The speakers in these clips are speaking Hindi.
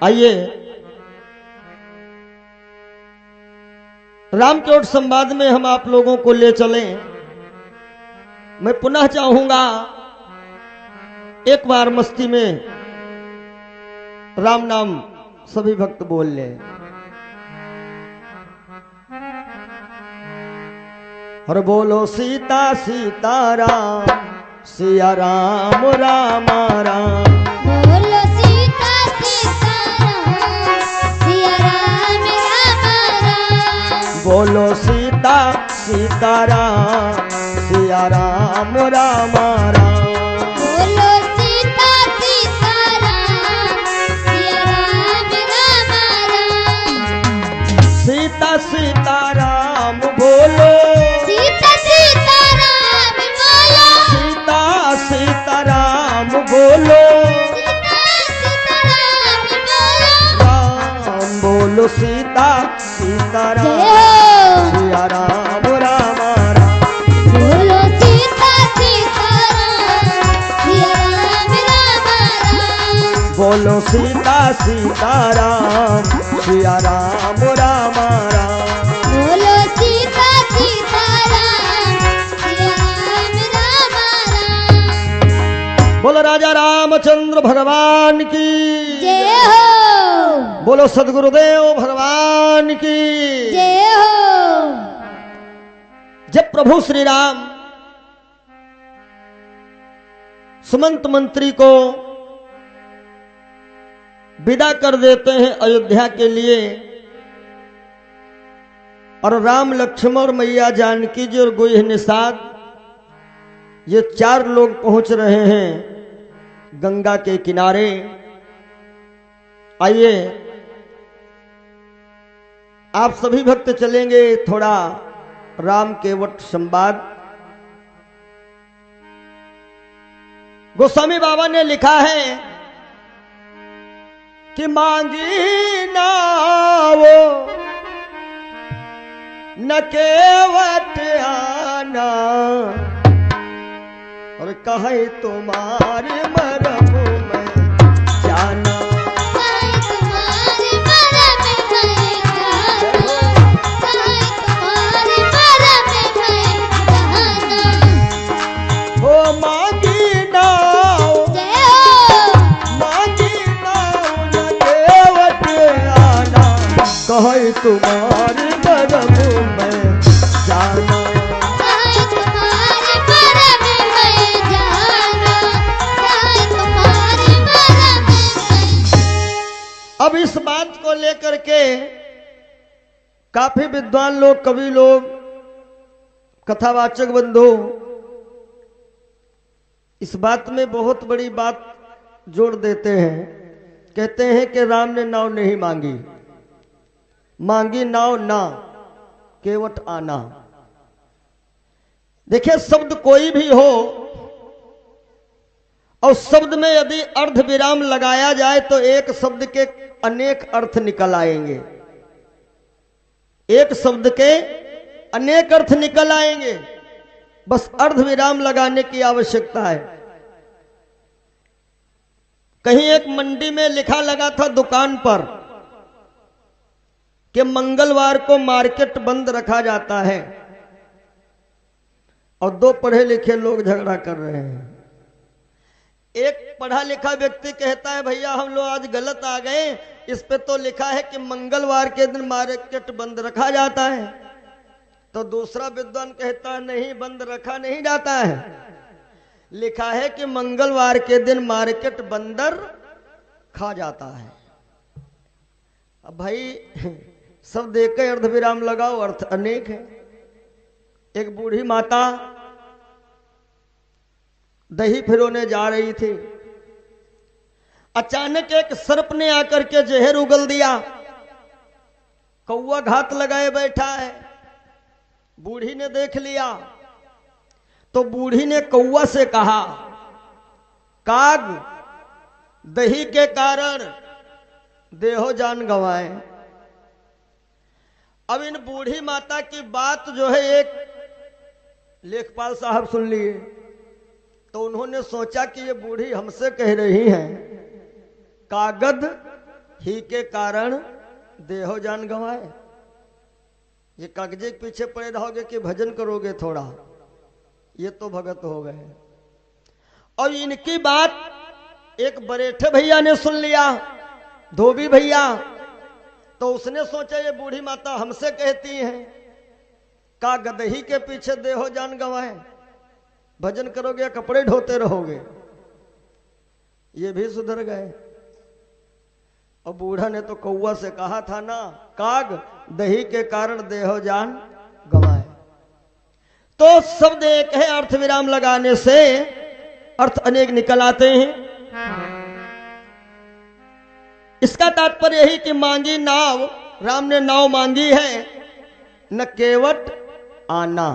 आइए रामकोट संवाद में हम आप लोगों को ले चलें। मैं पुनः चाहूंगा एक बार मस्ती में राम नाम सभी भक्त बोल लें। और बोलो सीता सीताराम सिया राम राम राम। बोलो सीता सीताराम सिया राम राम राम। बोलो सीता सीताराम सिया राम राम राम। बोलो सीता सीताराम सिया राम राम राम। सीता सीताराम बोलो। सीता सीताराम बोलो। सीता सीताराम बोलो। सीता सीताराम बोलो। राम बोलो सीता सीताराम जय हो। सिया राम राम राम। बोलो सीता सीताराम सिया राम राम राम। बोलो सीता सीताराम सिया राम राम राम। बोलो सीता सीताराम सिया राम राम राम। बोलो राजा रामचंद्र भगवान की। जय हो। बोलो सदगुरुदेव भगवान की। जय हो। जब प्रभु श्री राम सुमंत मंत्री को विदा कर देते हैं अयोध्या के लिए, और राम लक्ष्मण और मैया जानकी जी और गुह निषाद ये चार लोग पहुंच रहे हैं गंगा के किनारे। आइए आप सभी भक्त चलेंगे थोड़ा राम केवट संवाद। गोस्वामी बाबा ने लिखा है कि मांगी ना वो न केवट आना, और कहे तुम्हारे मरम में जाना। कहे तुम्हारे मरम में जाना। कहे तुम्हारे मरम में जाना। ओ मांगी नाव जय हो। मांगी नाव न केवट आना, कहे तुम्हारे मरम में जाना। कहे तुम्हारे मरम में जाना। कहे तुम्हारे मरम में। अब इस बात को लेकर के काफी विद्वान लोग, कवि लोग, कथावाचक बंधु इस बात में बहुत बड़ी बात जोड़ देते हैं। कहते हैं कि राम ने नाव नहीं मांगी, मांगी नाव ना केवट आना। देखिए शब्द कोई भी हो और शब्द में यदि अर्ध विराम लगाया जाए तो एक शब्द के अनेक अर्थ निकल आएंगे। एक शब्द के अनेक अर्थ निकल आएंगे, बस अर्ध विराम लगाने की आवश्यकता है। कहीं एक मंडी में लिखा लगा था दुकान पर कि मंगलवार को मार्केट बंद रखा जाता है, और दो पढ़े लिखे लोग झगड़ा कर रहे हैं। एक पढ़ा लिखा व्यक्ति कहता है भैया हम लोग आज गलत आ गए, इस पे तो लिखा है कि मंगलवार के दिन मार्केट बंद रखा जाता है। तो दूसरा विद्वान कहता है नहीं, बंद रखा नहीं जाता है, लिखा है कि मंगलवार के दिन मार्केट बंदर खा जाता है। अब भाई सब देख के अर्ध विराम लगाओ, अर्थ अनेक है। एक बूढ़ी माता दही फिरोने जा रही थी, अचानक एक सर्प ने आकर के जहर उगल दिया। कौवा घात लगाए बैठा है, बूढ़ी ने देख लिया तो बूढ़ी ने कौवा से कहा, काग दही के कारण देहो जान गंवाए। अब इन बूढ़ी माता की बात जो है एक लेखपाल साहब सुन लिए, तो उन्होंने सोचा कि ये बूढ़ी हमसे कह रही है कागद ही के कारण देहो जान गंवाए। ये कागजे के पीछे पड़े रहोगे कि भजन करोगे थोड़ा, ये तो भगत हो गए। और इनकी बात एक बरेठे भैया ने सुन लिया, धोबी भैया, तो उसने सोचा ये बूढ़ी माता हमसे कहती है का गदही के पीछे देहो जान गंवाए, भजन करोगे या कपड़े ढोते रहोगे। ये भी सुधर गए। और बूढ़ा ने तो कौआ से कहा था ना, काग दही के कारण देहो जान गंवाए। तो शब्द एक है, अर्थ विराम लगाने से अर्थ अनेक निकल आते हैं। इसका तात्पर्य यही कि मांगी नाव, राम ने नाव मांगी है, न केवट आना।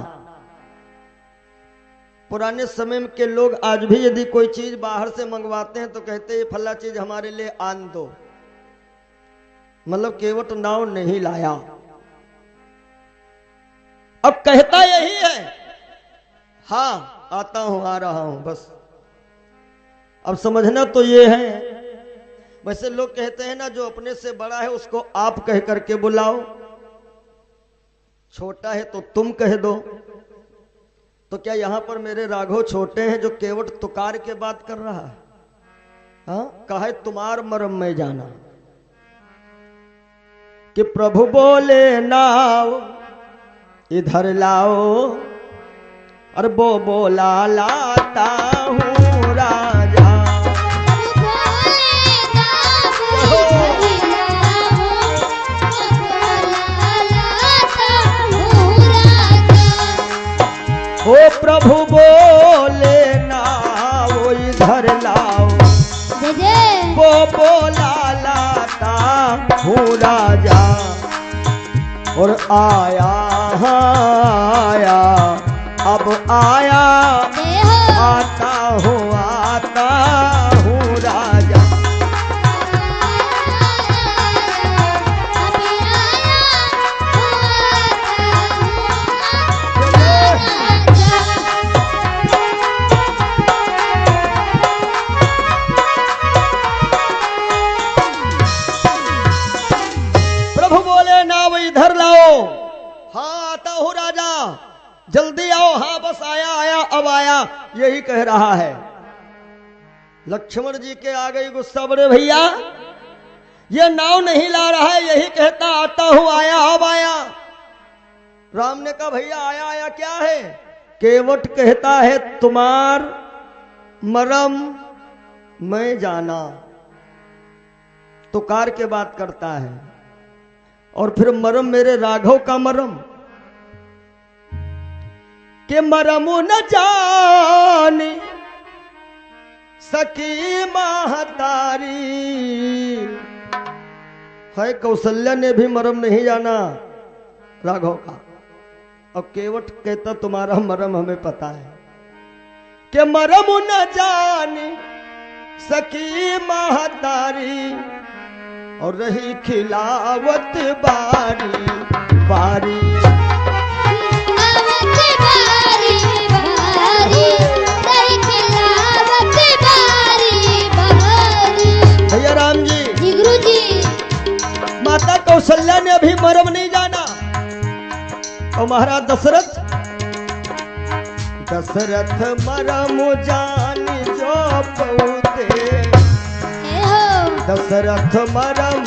पुराने समय के लोग आज भी यदि कोई चीज बाहर से मंगवाते हैं तो कहते हैं फला चीज हमारे लिए आन दो, मतलब केवट नाव नहीं लाया। अब कहता यही है, हाँ आता हूं, आ रहा हूं, बस। अब समझना तो ये है, वैसे लोग कहते हैं ना जो अपने से बड़ा है उसको आप कह करके बुलाओ, छोटा है तो तुम कह दो। तो क्या यहां पर मेरे राघव छोटे हैं जो केवट तुकार के बात कर रहा है? हाँ, कहा तुम्हार मरम में जाना कि प्रभु बोले नाव इधर लाओ, और वो बोला लाता हूँ राजा। ओ प्रभु बोले नाव इधर लाओ, वो बोला लाता हूँ राजा। और आया आया अब आया, आता हूँ राजा। प्रभु बोले नाव इधर लाओ, हाँ आता हूँ राजा, जल्दी आओ। हाँ बस आया आया अब आया, यही कह रहा है। लक्ष्मण जी के आ गई गुस्सा, बड़े भैया ये नाव नहीं ला रहा है, यही कहता आता हूं, आया अब आया। राम ने कहा भैया आया आया क्या है? केवट कहता है तुम्हार मरम मैं जाना, तुकार के बात करता है। और फिर मरम मेरे राघव का मरम, के मरमु न जानी सकी महतारी। है कौशल्या ने भी मरम नहीं जाना राघव का, और केवट कहता तुम्हारा मरम हमें पता है। के मरम न जानी सकी महतारी, और रही खिलावत बारी बारी। भैया राम जी गुरु जी, माता कौशल्या ने अभी मरम नहीं जाना। और महाराज दशरथ मरम जान जो पौते, दशरथ मरम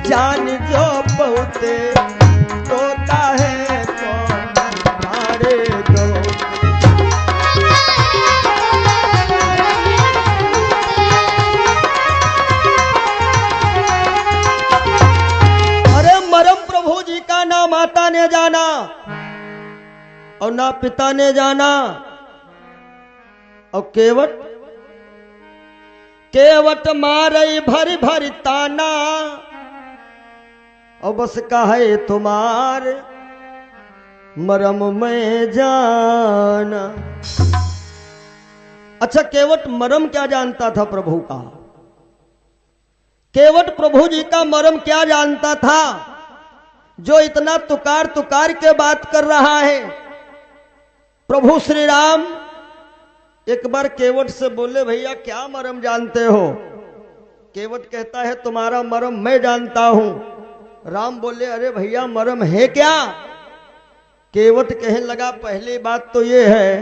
जान जो पौते, तोता है तो मारे दो। अरे मरम प्रभु जी का ना माता ने जाना और ना पिता ने जाना। और केवट मारे भरी भरी ताना, और बस कहे तुम्हार मरम में जाना। अच्छा केवट मरम क्या जानता था प्रभु का? केवट प्रभु जी का मरम क्या जानता था जो इतना तुकार तुकार के बात कर रहा है? प्रभु श्री राम एक बार केवट से बोले भैया क्या मरम जानते हो? केवट कहता है तुम्हारा मर्म मैं जानता हूं। राम बोले अरे भैया मर्म है क्या? केवट कहने लगा पहली बात तो ये है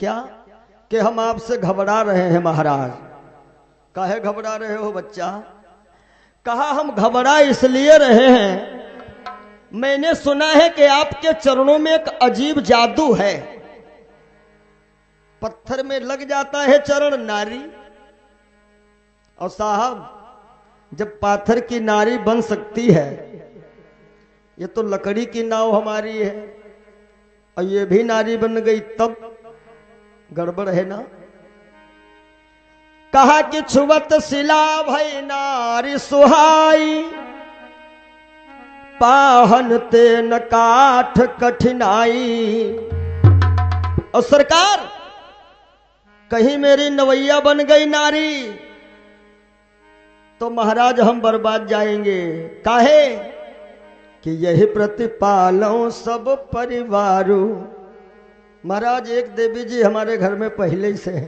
क्या कि हम आपसे घबरा रहे हैं महाराज। काहे घबरा रहे हो बच्चा? कहा हम घबरा इसलिए रहे हैं, मैंने सुना है कि आपके चरणों में एक अजीब जादू है। पत्थर में लग जाता है चरण नारी, और साहब जब पाथर की नारी बन सकती है, ये तो लकड़ी की नाव हमारी है और ये भी नारी बन गई, तब गड़बड़ है ना। कहा कि छुवत सिला भई नारी सुहाई, पाहन तेन काठ कठिनाई। और सरकार कहीं मेरी नवैया बन गई नारी तो महाराज हम बर्बाद जाएंगे। काहे कि यही प्रतिपालों सब परिवारों। महाराज एक देवी जी हमारे घर में पहले ही से है।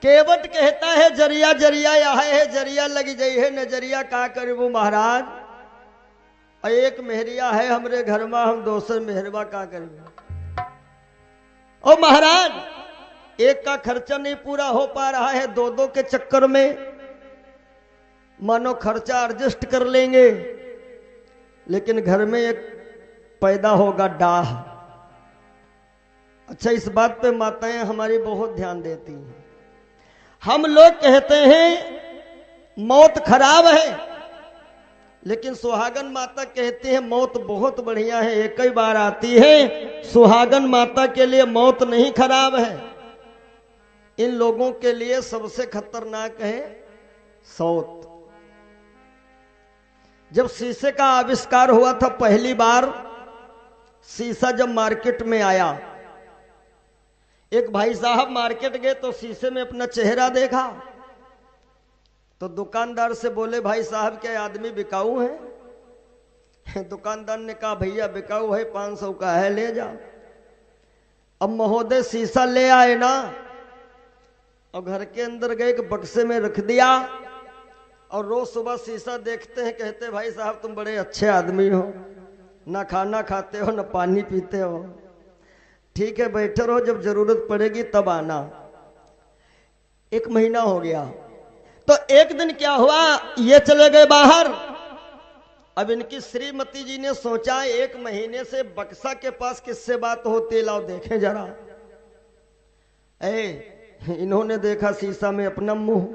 केवट कहता है जरिया जरिया यहाँ है, जरिया लगी गई है नजरिया का करूं महाराज। और एक मेहरिया है हमरे घर में, हम दोसर मेहरबा का करें। ओ महाराज एक का खर्चा नहीं पूरा हो पा रहा है, दो दो के चक्कर में मानो खर्चा एडजस्ट कर लेंगे, लेकिन घर में एक पैदा होगा डाह। अच्छा इस बात पे माताएं हमारी बहुत ध्यान देती हैं। हम लोग कहते हैं मौत खराब है, लेकिन सुहागन माता कहती है मौत बहुत बढ़िया है, एक ही बार आती है। सुहागन माता के लिए मौत नहीं खराब है, इन लोगों के लिए सबसे खतरनाक है सौत। जब शीशे का आविष्कार हुआ था पहली बार, शीशा जब मार्केट में आया, एक भाई साहब मार्केट गए तो शीशे में अपना चेहरा देखा, तो दुकानदार से बोले भाई साहब क्या आदमी बिकाऊ है? दुकानदार ने कहा भैया बिकाऊ है, 500 का है ले जाओ। अब महोदय शीशा ले आए ना, और घर के अंदर गए एक बक्से में रख दिया, और रोज सुबह शीशा देखते हैं, कहते भाई साहब तुम बड़े अच्छे आदमी हो, ना खाना खाते हो ना पानी पीते हो, ठीक है बैठे रहो, जब जरूरत पड़ेगी तब आना। 1 महीना हो गया, तो एक दिन क्या हुआ, ये चले गए बाहर। अब इनकी श्रीमती जी ने सोचा 1 महीने से बक्सा के पास किससे बात होती, लाओ देखें जरा। इन्होंने देखा शीशा में अपना मुंह,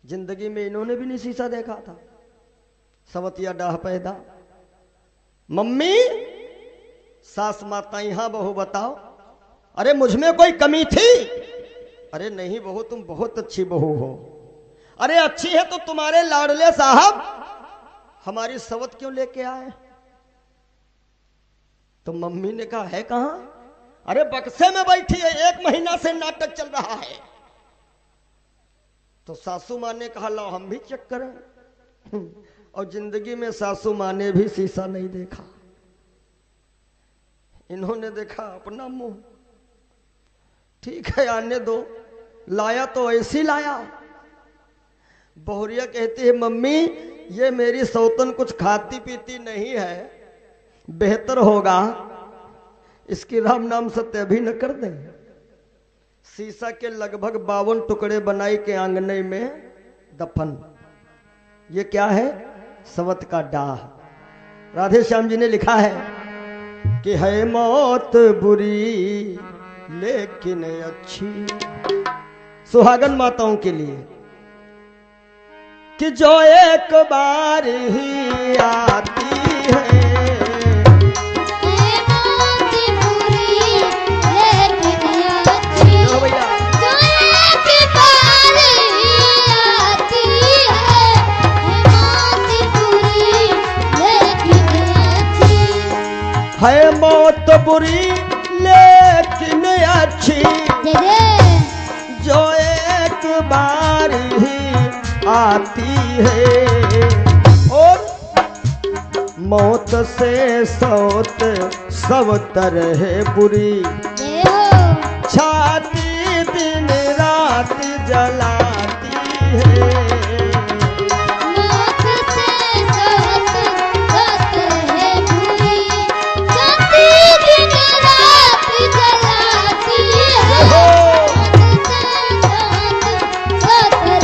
जिंदगी में इन्होंने भी नहीं शीशा देखा था। सवतिया डाह पैदा। मम्मी सास माता यहां बहू बताओ, अरे मुझ में कोई कमी थी? अरे नहीं बहू तुम बहुत अच्छी बहू हो। अरे अच्छी है तो तुम्हारे लाडले साहब हमारी सवत क्यों लेके आए? तो मम्मी ने कहा है कहां? अरे बक्से में बैठी है, 1 महीना से नाटक चल रहा है। तो सासू माँ ने कहा लो हम भी चेक करें। और जिंदगी में सासू माँ ने भी शीशा नहीं देखा, इन्होंने देखा अपना मुंह। ठीक है आने दो, लाया तो ऐसी लाया। बहुरिया कहती है मम्मी ये मेरी सौतन कुछ खाती पीती नहीं है, बेहतर होगा इसकी राम नाम सत्य भी न कर दें। शीशा के लगभग 52 टुकड़े बनाई के आंगने में दफन। ये क्या है? सवत का डाह। राधे श्याम जी ने लिखा है कि है मौत बुरी लेकिन अच्छी, सुहागन माताओं के लिए, कि जो एक बार ही आती है। है मौत बुरी लेकिन अच्छी, जो एक बार ही आती है। और मौत से सौत सब तरह बुरी, छाती दिन रात जलाती है। मौत से साथ साथ है बुरी, सती दिन रात जलाती है। मौत से साथ साथ है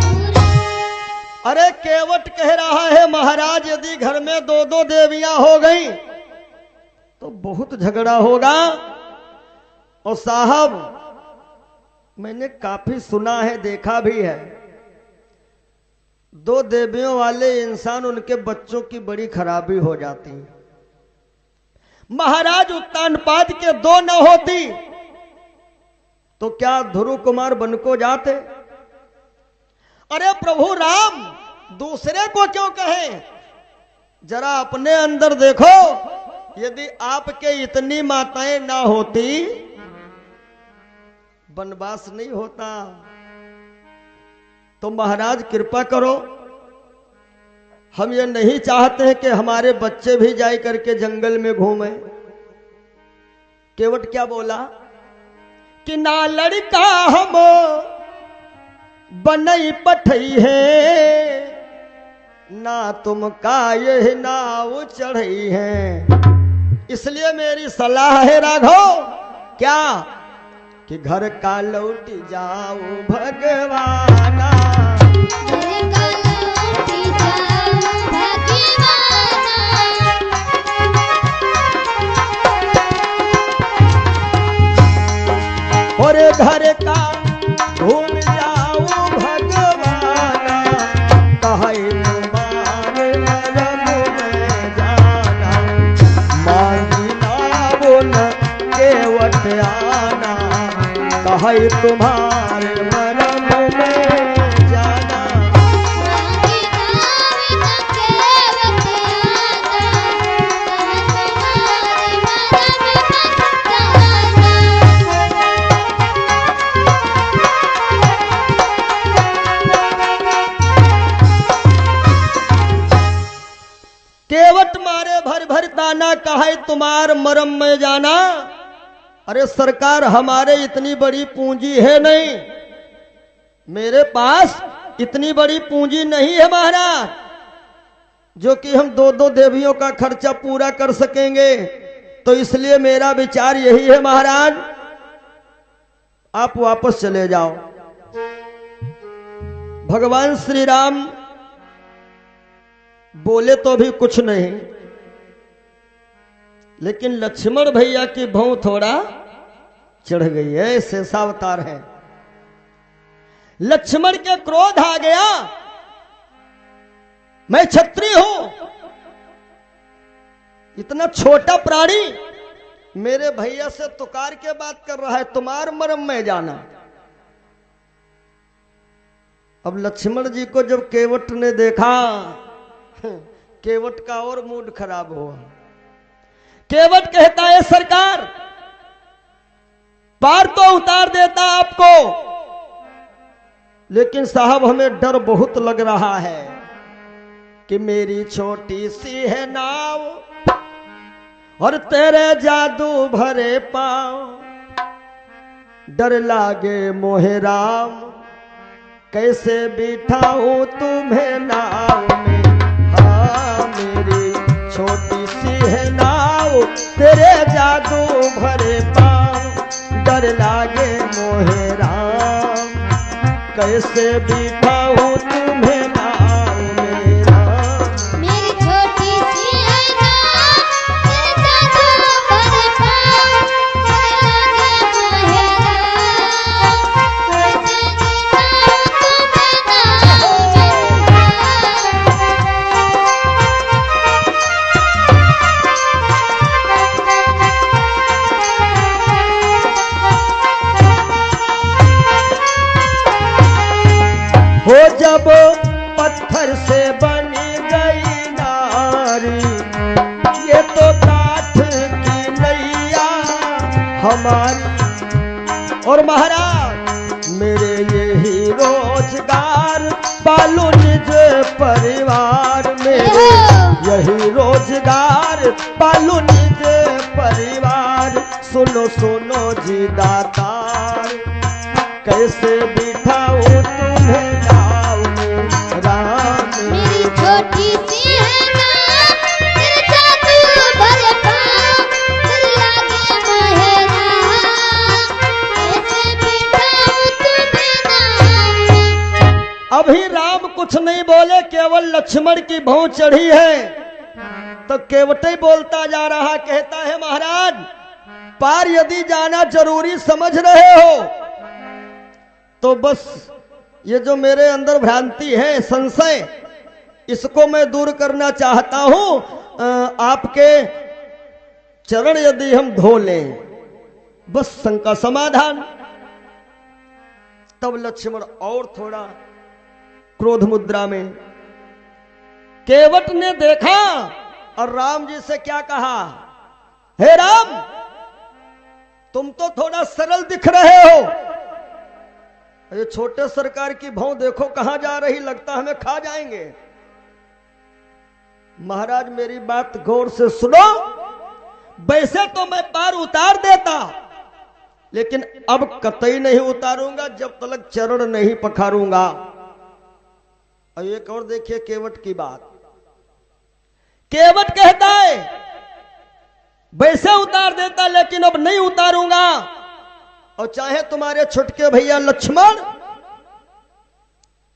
बुरी। अरे केवट कह रहा है महाराज यदि घर में दो दो देवियां हो गई तो बहुत झगड़ा होगा। और साहब मैंने काफी सुना है, देखा भी है, दो देवियों वाले इंसान उनके बच्चों की बड़ी खराबी हो जाती। महाराज उत्तानपाद के दो न होती तो क्या ध्रुव कुमार बन को जाते? अरे प्रभु राम दूसरे को क्यों कहें, जरा अपने अंदर देखो। यदि आपके इतनी माताएं ना होती वनवास नहीं होता। तो महाराज कृपा करो, हम ये नहीं चाहते हैं कि हमारे बच्चे भी जाए करके जंगल में घूमें। केवट क्या बोला कि ना लड़का हम बनई पठई है, ना तुम का यह नाव चढ़ई है। इसलिए मेरी सलाह है राघव, क्या कि घर का लौट जाओ भगवाना। घर का लौट जाओ भगवाना। और घर का घूम जाओ भगवाना, कहे तुम्हारे मरम में जाना। मांगी नावो न केवट आना, कहे तुम्हारे मरम में जाना। मांगी नाव न केवट आना, कहे तुम्हारे मरम में जाना। केवट मारे भर भर ताना, कहे तुम्हार मरम में जाना। अरे सरकार हमारे इतनी बड़ी पूंजी है नहीं, मेरे पास इतनी बड़ी पूंजी नहीं है महाराज, जो कि हम दो दो देवियों का खर्चा पूरा कर सकेंगे। तो इसलिए मेरा विचार यही है महाराज, आप वापस चले जाओ। भगवान श्री राम बोले तो भी कुछ नहीं, लेकिन लक्ष्मण भैया की भौं थोड़ा चढ़ गई है। शेषावतार है, लक्ष्मण के क्रोध आ गया। मैं क्षत्रिय हूं, इतना छोटा प्राणी मेरे भैया से तुकार के बात कर रहा है, तुम्हार मरम में जाना। अब लक्ष्मण जी को जब केवट ने देखा, केवट का और मूड खराब हुआ। केवट कहता है सरकार पार तो उतार देता आपको, लेकिन साहब हमें डर बहुत लग रहा है कि मेरी छोटी सी है नाव और तेरे जादू भरे पांव। डर लागे मोहे राम, कैसे बिठाऊं तुम्हें नाव में। हाँ मेरी छोटी सी है नाव, तेरे जादू भरे पांव। डर लागे मोहे राम, कैसे बिठाऊं तुम्हें नाव में राम। मेरी छोटी सी है नाव, तेरे जादू भरे पांव। डर लागे मोहे राम, कैसे बिठाऊं तुम्हें नाव में। हो जब पत्थर से बनी गई नारी, ये तो काठ की नैया हमारी। और महाराज मेरे यही रोजगार, पालू निज परिवार। मेरे यही रोजगार, पालू निज परिवार। सुनो सुनो जी दातार, कैसे कैसे बिठाऊं तुम्हें नाव में राम। मेरी छोटी सी है नाव, तेरे जादू भरे पाँव, डर लागे मोहे राम, कैसे बिठाऊं तुम्हें नाव में। अभी राम कुछ नहीं बोले, केवल लक्ष्मण की भौं चढ़ी है तो केवटे बोलता जा रहा, कहता है महाराज पार यदि जाना जरूरी समझ रहे हो तो बस ये जो मेरे अंदर भ्रांति है, संशय, इसको मैं दूर करना चाहता हूं। आपके चरण यदि हम धो लें बस शंका समाधान। तब लक्ष्मण और थोड़ा क्रोध मुद्रा में, केवट ने देखा और राम जी से क्या कहा, हे राम तुम तो थोड़ा सरल दिख रहे हो, ये छोटे सरकार की भौं देखो कहां जा रही, लगता हमें खा जाएंगे। महाराज मेरी बात गौर से सुनो, वैसे तो मैं पार उतार देता, लेकिन अब कतई नहीं उतारूंगा जब तक चरण नहीं पखारूंगा। और एक और देखिए केवट की बात, केवट कहता है वैसे उतार देता लेकिन अब नहीं उतारूंगा, और चाहे तुम्हारे छुटके भैया लक्ष्मण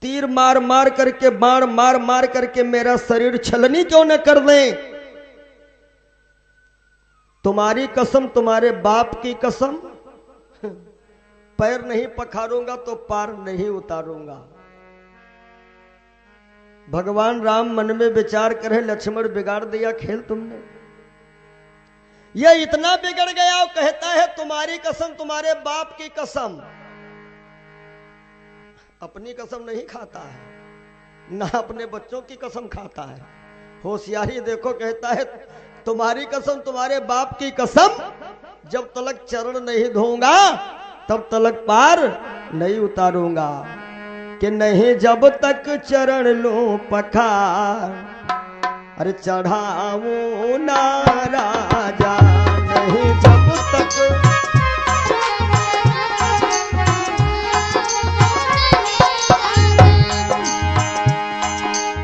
तीर मार मार करके, बाण मार मार करके मेरा शरीर छलनी क्यों न कर दें, तुम्हारी कसम, तुम्हारे बाप की कसम, पैर नहीं पखारूंगा तो पार नहीं उतारूंगा। भगवान राम मन में विचार करे, लक्ष्मण बिगाड़ दिया खेल तुमने, यह इतना बिगड़ गया और कहता है तुम्हारी कसम, तुम्हारे बाप की कसम। अपनी कसम नहीं खाता है, ना अपने बच्चों की कसम खाता है। होशियारी देखो, कहता है तुम्हारी कसम, तुम्हारे बाप की कसम, जब तलक चरण नहीं धोऊंगा तब तलक पार नहीं उतारूंगा। कि नहीं जब तक चरण लूं पखार, अरे चढ़ाऊं ना राजा, नहीं जब तक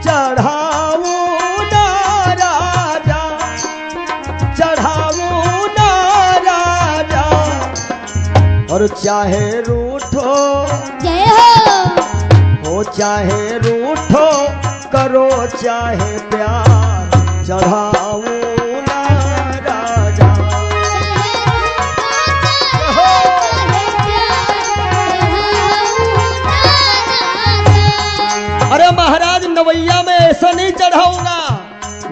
चढ़ाऊं ना राजा, चढ़ाऊं ना राजा, और चाहे रूठो जय हो चाहे रूठो, करो चाहे प्यार, चढ़ाऊं ना राजा। अरे महाराज नवैया में ऐसा नहीं चढ़ाऊंगा,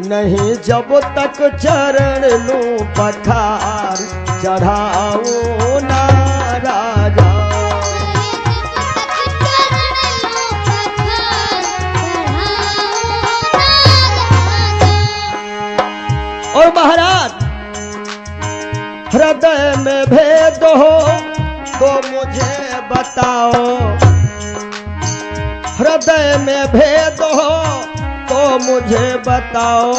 नहीं जब तक चरण लूं पखार, चढ़ाऊं ना राजा। और महाराज हृदय में भेद हो तो मुझे बताओ, हृदय में भेद हो तो मुझे बताओ,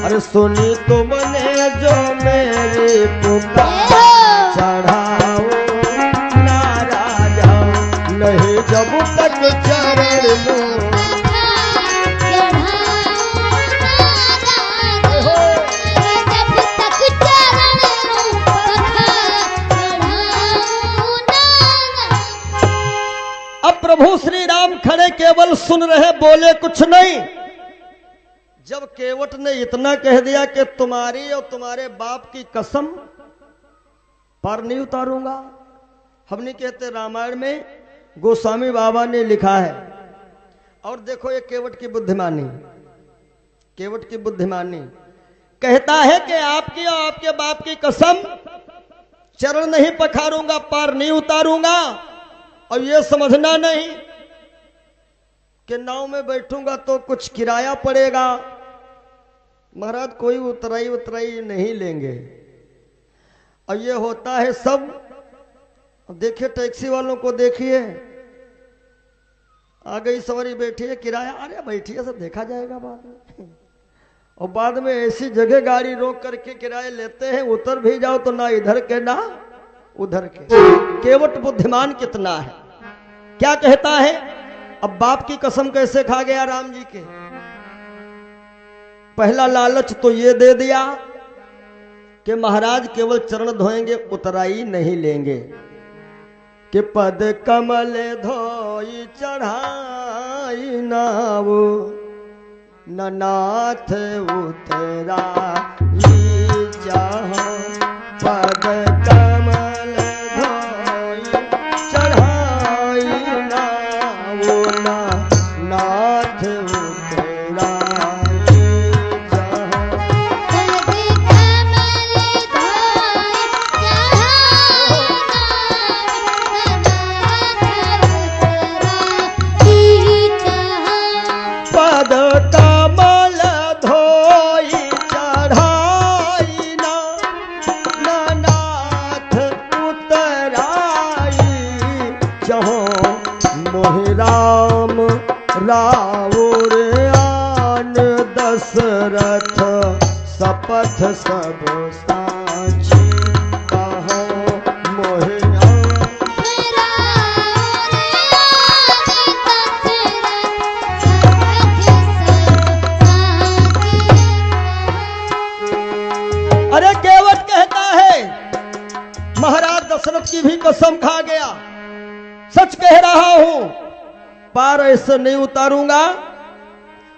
अरे सुनी तुमने जो मेरी पुकार, चढ़ाओ ना राजा, नहीं जब तक चरण लूं प्रभु श्री राम खड़े केवल सुन रहे, बोले कुछ नहीं। जब केवट ने इतना कह दिया कि तुम्हारी और तुम्हारे बाप की कसम पार नहीं उतारूंगा। हम नहीं कहते, रामायण में गोस्वामी बाबा ने लिखा है। और देखो ये केवट की बुद्धिमानी, केवट की बुद्धिमानी कहता है कि आपकी और आपके बाप की कसम, चरण नहीं पखारूंगा, पार नहीं उतारूंगा। और ये समझना नहीं कि नाव में बैठूंगा तो कुछ किराया पड़ेगा। महाराज कोई उतराई नहीं लेंगे। और ये होता है सब। देखिए टैक्सी वालों को देखिए, आ गई सवारी, बैठी है, किराया, अरे बैठिए, सब देखा जाएगा बाद में। और बाद में ऐसी जगह गाड़ी रोक करके किराए लेते हैं, उतर भी जाओ तो ना इधर के ना उधर के। केवट बुद्धिमान कितना है, क्या कहता है, अब बाप की कसम कैसे खा गया राम जी के। पहला लालच तो ये दे दिया कि महाराज केवल चरण धोएंगे, उतराई नहीं लेंगे, कि पद कमल धोई चढ़ाई नाव ननाथ उतराई जहाँ, पद कमल धोई चढ़ाई नाव ननाथ रावण आन दशरथ शपथ सब साची कहो मोहे अरे केवट कहता है महाराज दशरथ की भी कसम खा गया, सच कह रहा हूं, पार ऐसे नहीं उतारूंगा।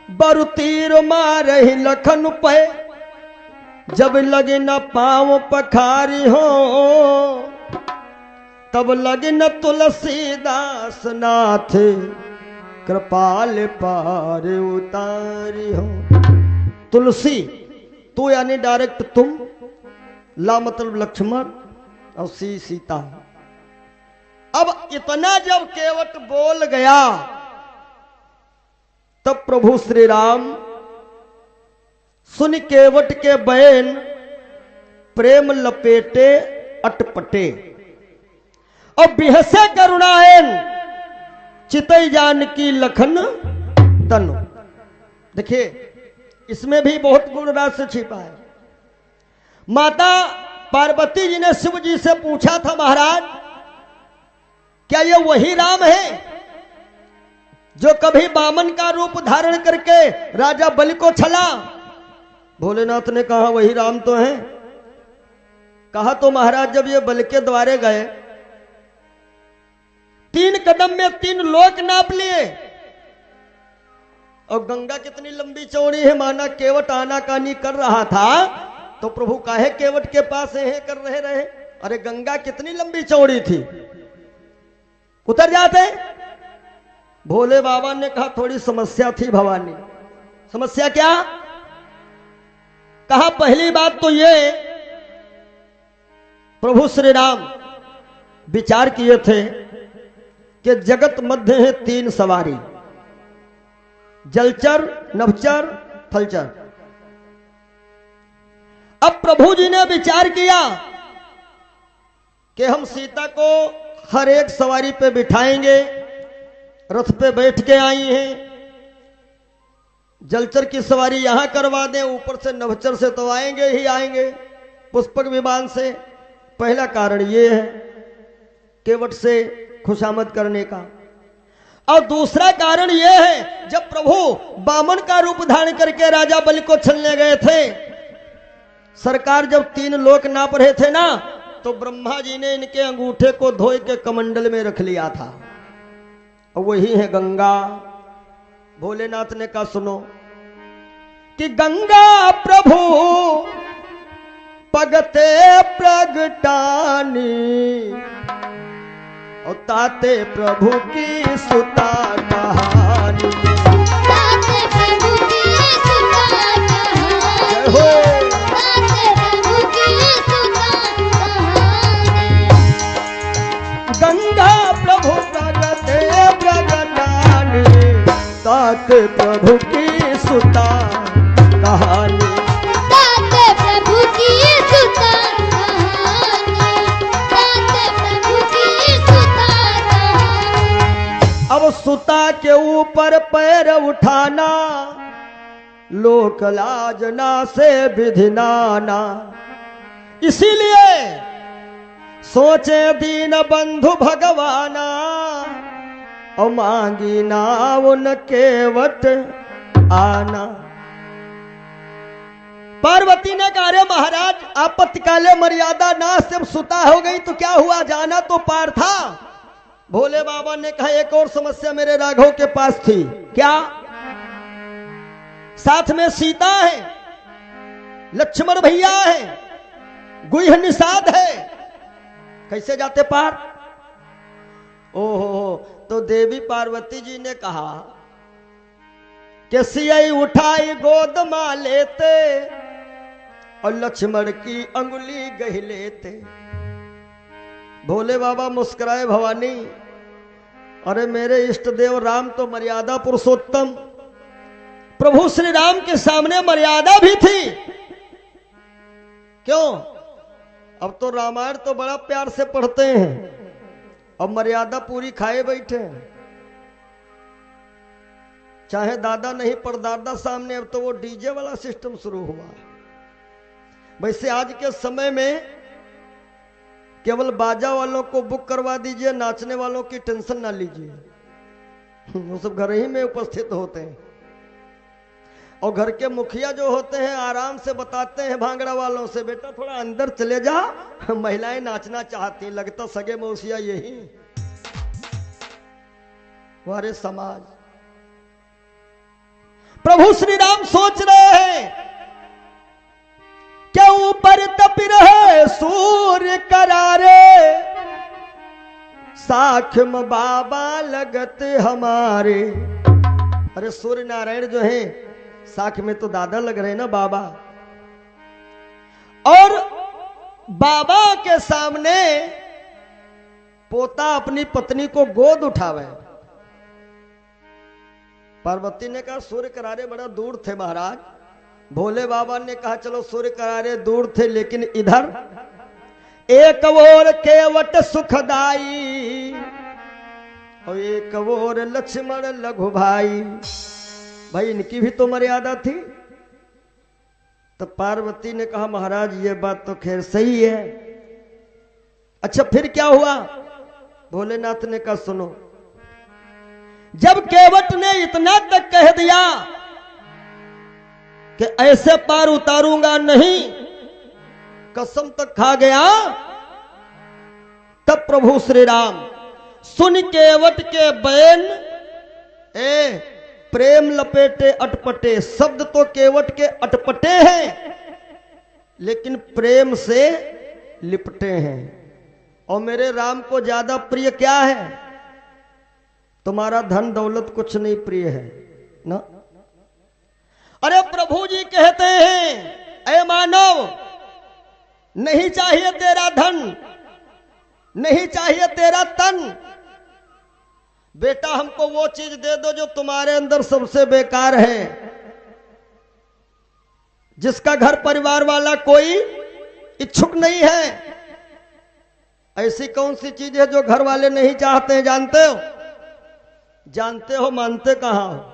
बरु तीर मारे ही लखन पे, जब लगे न पाँव पखारी हो, तब लगे न तुलसीदास नाथ कृपाल पार उतारी हो। तुलसी तू यानी डायरेक्ट तुम, ला मतलब लक्ष्मण और सी सीता। अब इतना जब केवट बोल गया तब प्रभु श्री राम सुन केवट के बयान प्रेम लपेटे अटपटे और बिहसे करुणायन चितई जानकी लखन तनु। देखिए इसमें भी बहुत गुण रास छिपा है। माता पार्वती जी ने शिव जी से पूछा था, महाराज क्या ये वही राम है जो कभी बामन का रूप धारण करके राजा बलि को छला? भोलेनाथ ने कहा वही राम तो है। कहा तो महाराज जब ये बलि के द्वारे गए 3 कदम में 3 लोक नाप लिए, और गंगा कितनी लंबी चौड़ी है, माना केवट आनाकानी कर रहा था तो प्रभु काहे केवट के पास है कर रहे। अरे गंगा कितनी लंबी चौड़ी थी, उतर जाते। भोले बाबा ने कहा थोड़ी समस्या थी भवानी। समस्या क्या? कहा पहली बात तो ये प्रभु श्री राम विचार किए थे कि जगत मध्य है 3 सवारी, जलचर, नभचर, थलचर। अब प्रभु जी ने विचार किया कि हम सीता को हर एक सवारी पे बिठाएंगे, रथ पे बैठ के आई हैं, जलचर की सवारी यहां करवा दें, ऊपर से नभचर से तो आएंगे ही आएंगे पुष्पक विमान से। पहला कारण ये है केवट से खुशामद करने का। और दूसरा कारण यह है जब प्रभु बामन का रूप धारण करके राजा बलि को छलने गए थे, सरकार जब 3 लोक नाप रहे थे ना, तो ब्रह्मा जी ने इनके अंगूठे को धोए के कमंडल में रख लिया था, और वही है गंगा। भोलेनाथ ने कहा सुनो कि गंगा प्रभु पगते प्रगटानी, और ताते प्रभु की सुता कहानी। ताते प्रभु की सुता कहानी। जय हो। ताते प्रभु की सुता कहानी। गंगा प्रभु प्रगटे प्रगटानी, ताते प्रभु की सुता कहानी। ताते प्रभु की सुता कहानी। ताते प्रभु की सुता कहानी। अब सुता के ऊपर पैर उठाना, लोक लाजना से विधि नाना। इसीलिए सोचे दीन बंधु भगवाना और मांगी ना उनके वट आना। पार्वती ने कहा रे महाराज, आपत्तिकाले मर्यादा ना सिर्फ सुता हो गई तो क्या हुआ, जाना तो पार था। भोले बाबा ने कहा एक और समस्या मेरे राघव के पास थी। क्या? साथ में सीता है, लक्ष्मण भैया है, गुह निषाद है, कैसे जाते पार? ओहो, तो देवी पार्वती जी ने कहा कि सियाई उठाई गोद मा लेते और लक्ष्मण की अंगुली गह लेते। भोले बाबा मुस्कुराए, भवानी अरे मेरे इष्ट देव राम तो मर्यादा पुरुषोत्तम, प्रभु श्री राम के सामने मर्यादा भी थी। क्यों? अब तो रामायण तो बड़ा प्यार से पढ़ते हैं, अब मर्यादा पूरी खाए बैठे हैं। चाहे दादा नहीं परदादा सामने, अब तो वो डीजे वाला सिस्टम शुरू हुआ। वैसे आज के समय में केवल बाजा वालों को बुक करवा दीजिए, नाचने वालों की टेंशन ना लीजिए, वो सब घर ही में उपस्थित होते हैं। और घर के मुखिया जो होते हैं आराम से बताते हैं भांगड़ा वालों से, बेटा थोड़ा अंदर चले जा, महिलाएं नाचना चाहती, लगता सगे मौसिया यही हमारे समाज। प्रभु श्री राम सोच रहे हैं क्या ऊपर तप रहे सूर्य करारे, साखम बाबा लगत हमारे। अरे सूर्य नारायण जो है साख में तो दादा लग रहे ना बाबा, और बाबा के सामने पोता अपनी पत्नी को गोद उठावे। पार्वती ने कहा सूर्य करारे बड़ा दूर थे महाराज। भोले बाबा ने कहा चलो सूर्य करारे दूर थे, लेकिन इधर एक ओर केवट सुखदाई और एक ओर लक्ष्मण लघु भाई। भाई इनकी भी तो मर्यादा थी। तब पार्वती ने कहा महाराज ये बात तो खैर सही है। अच्छा फिर क्या हुआ? भोलेनाथ ने कहा सुनो, जब केवट ने इतना तक कह दिया कि ऐसे पार उतारूंगा नहीं, कसम तक खा गया, तब प्रभु श्री राम सुन केवट के बैन प्रेम लपेटे अटपटे। शब्द तो केवट के अटपटे हैं लेकिन प्रेम से लिपटे हैं। और मेरे राम को ज्यादा प्रिय क्या है? तुम्हारा धन दौलत कुछ नहीं प्रिय है ना। अरे प्रभु जी कहते हैं ऐ मानव, नहीं चाहिए तेरा धन, नहीं चाहिए तेरा तन, बेटा हमको वो चीज दे दो जो तुम्हारे अंदर सबसे बेकार है, जिसका घर परिवार वाला कोई इच्छुक नहीं है। ऐसी कौन सी चीज है जो घर वाले नहीं चाहते हैं? जानते हो? जानते हो, मानते कहां हो?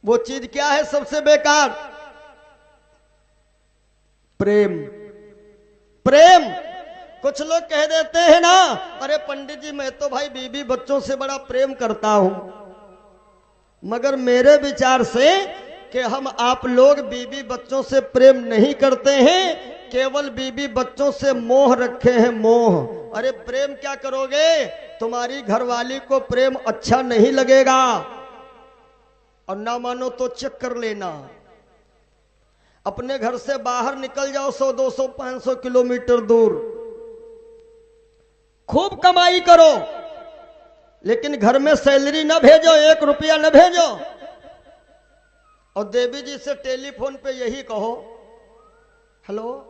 वो चीज क्या है सबसे बेकार? प्रेम। प्रेम। कुछ लोग कह देते हैं ना, अरे पंडित जी मैं तो भाई बीवी बच्चों से बड़ा प्रेम करता हूं। मगर मेरे विचार से कि हम आप लोग बीवी बच्चों से प्रेम नहीं करते हैं, केवल बीवी बच्चों से मोह रखे हैं, मोह। अरे प्रेम क्या करोगे? तुम्हारी घरवाली को प्रेम अच्छा नहीं लगेगा, और ना मानो तो चेक कर लेना। अपने घर से बाहर निकल जाओ 100, 200, 500 किलोमीटर दूर, खूब कमाई करो, लेकिन घर में सैलरी न भेजो, 1 रुपया न भेजो। और देवी जी से टेलीफोन पे यही कहो, हेलो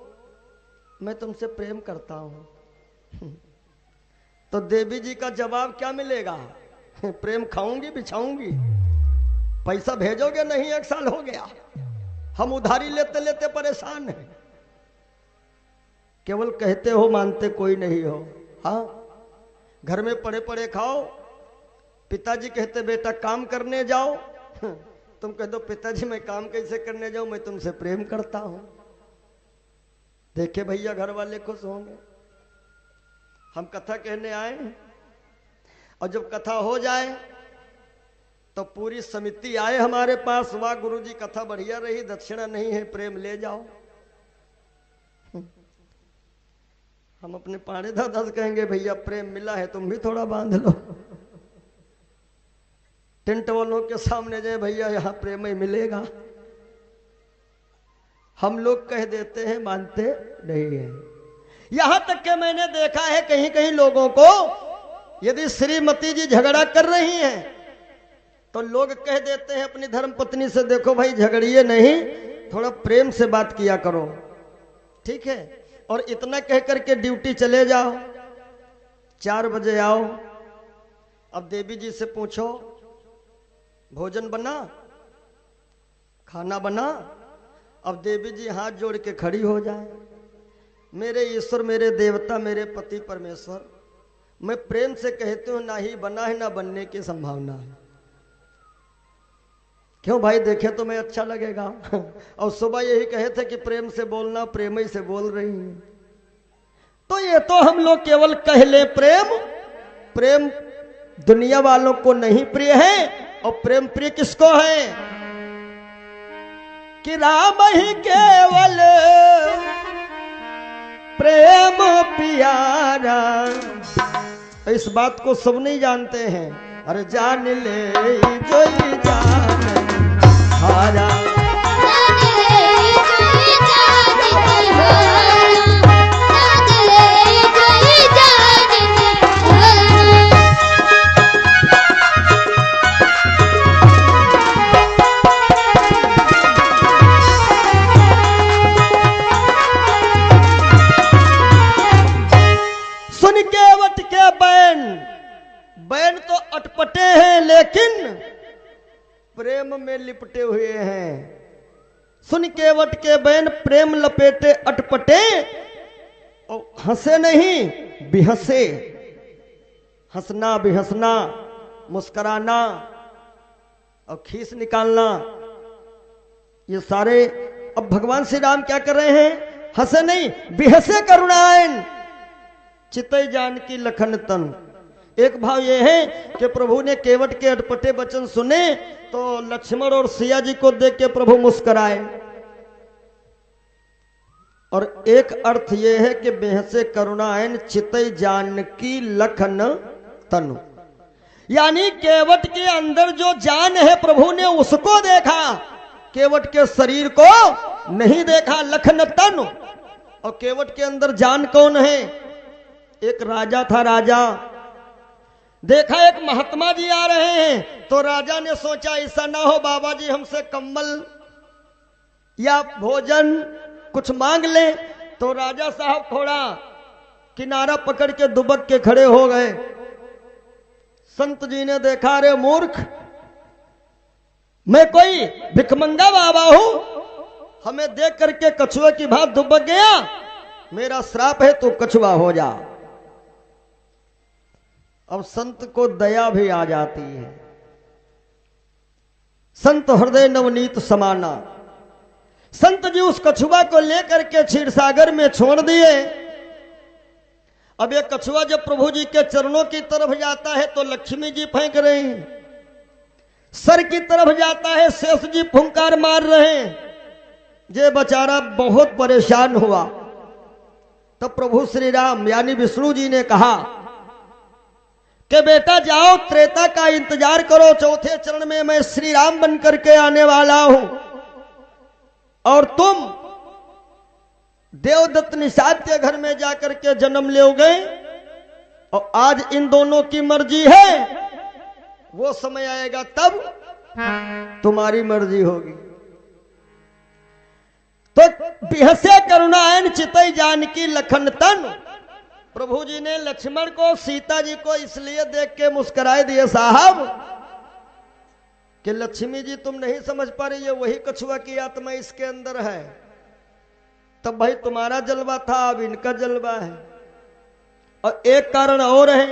मैं तुमसे प्रेम करता हूं, तो देवी जी का जवाब क्या मिलेगा? प्रेम खाऊंगी बिछाऊंगी, पैसा भेजोगे नहीं, 1 साल हो गया, हम उधारी लेते लेते परेशान हैं। केवल कहते हो, मानते कोई नहीं हो। हाँ, घर में पड़े पड़े खाओ, पिताजी कहते बेटा काम करने जाओ, तुम कह दो पिताजी मैं काम कैसे करने जाऊं, मैं तुमसे प्रेम करता हूं। देखे भैया घर वाले खुश होंगे। हम कथा कहने आए और जब कथा हो जाए तो पूरी समिति आए हमारे पास, वाह गुरुजी कथा बढ़िया रही, दक्षिणा नहीं है, प्रेम ले जाओ। हम अपने पाड़े दादा से कहेंगे भैया प्रेम मिला है तुम भी थोड़ा बांध लो। टेंट वालों के सामने जाए भैया यहां प्रेम ही मिलेगा, हम लोग कह देते हैं, मानते नहीं है। यहां तक कि मैंने देखा है कहीं कहीं लोगों को यदि श्रीमती जी झगड़ा कर रही हैं तो लोग कह देते हैं अपनी धर्मपत्नी से, देखो भाई झगड़िए नहीं, थोड़ा प्रेम से बात किया करो, ठीक है। और इतना कह करके ड्यूटी चले जाओ, 4 बजे आओ। अब देवी जी से पूछो भोजन बना, खाना बना। अब देवी जी हाथ जोड़ के खड़ी हो जाए, मेरे ईश्वर, मेरे देवता, मेरे पति परमेश्वर, मैं प्रेम से कहती हूं ना ही बना है ना बनने की संभावना है। क्यों भाई, देखे तो मैं अच्छा लगेगा। और सुबह यही कहे थे कि प्रेम से बोलना, प्रेम ही से बोल रही है। तो ये तो हम लोग केवल कह ले प्रेम, प्रेम दुनिया वालों को नहीं प्रिय है। और प्रेम प्रिय किसको है? कि राम ही केवल प्रेम प्यारा। इस बात को सब नहीं जानते हैं। अरे जान ले जो जान हारा, सुन के वट के बैन, बैन तो अटपटे हैं लेकिन प्रेम में लिपटे हुए हैं। सुन के वट के बैन प्रेम लपेटे अटपटे, और हंसे नहीं बिहसे। हंसना बिहसना, मुस्कुराना और खीस निकालना, ये सारे। अब भगवान श्री राम क्या कर रहे हैं? हंसे नहीं बिहसे करुणायन, चितई जानकी लखन तन। एक भाव यह है कि प्रभु ने केवट के अटपटे वचन सुने तो लक्ष्मण और सिया जी को देख के प्रभु मुस्कुराए। और एक अर्थ यह है कि बेहसे करुणायन चितई जानकी लखन तनु, यानी केवट के अंदर जो जान है प्रभु ने उसको देखा, केवट के शरीर को नहीं देखा। लखन तनु, और केवट के अंदर जान कौन है? एक राजा था, राजा देखा एक महात्मा जी आ रहे हैं तो राजा ने सोचा ऐसा ना हो बाबा जी हमसे कम्बल या भोजन कुछ मांग ले। तो राजा साहब थोड़ा किनारा पकड़ के दुबक के खड़े हो गए। संत जी ने देखा, रे मूर्ख, मैं कोई भिखमंगा बाबा हूं, हमें देख करके कछुए की भांति दुबक गया, मेरा श्राप है तू कछुआ हो जा। अब संत को दया भी आ जाती है। संत हृदय नवनीत समाना। संत जी उस कछुआ को लेकर के क्षीर सागर में छोड़ दिए। अब ये कछुआ जब प्रभु जी के चरणों की तरफ जाता है तो लक्ष्मी जी फेंक रहे हैं, सर की तरफ जाता है शेष जी फुंकार मार रहे हैं। ये बेचारा बहुत परेशान हुआ। तब प्रभु श्री राम यानी विष्णु जी ने कहा कि बेटा जाओ त्रेता का इंतजार करो, चौथे चरण में मैं श्री राम बन करके आने वाला हूं और तुम देवदत्त निषाद के घर में जाकर के जन्म लोगे। और आज इन दोनों की मर्जी है, वो समय आएगा तब तुम्हारी मर्जी होगी। तो बिहसे करुणायन चितई जानकी लखन तन। प्रभु जी ने लक्ष्मण को, सीता जी को इसलिए देख के मुस्कुराए दिए साहब कि लक्ष्मी जी तुम नहीं समझ पा रही, ये वही कछुआ की आत्मा इसके अंदर है। तब भाई तुम्हारा जलवा था, अब इनका जलवा है। और एक कारण और है,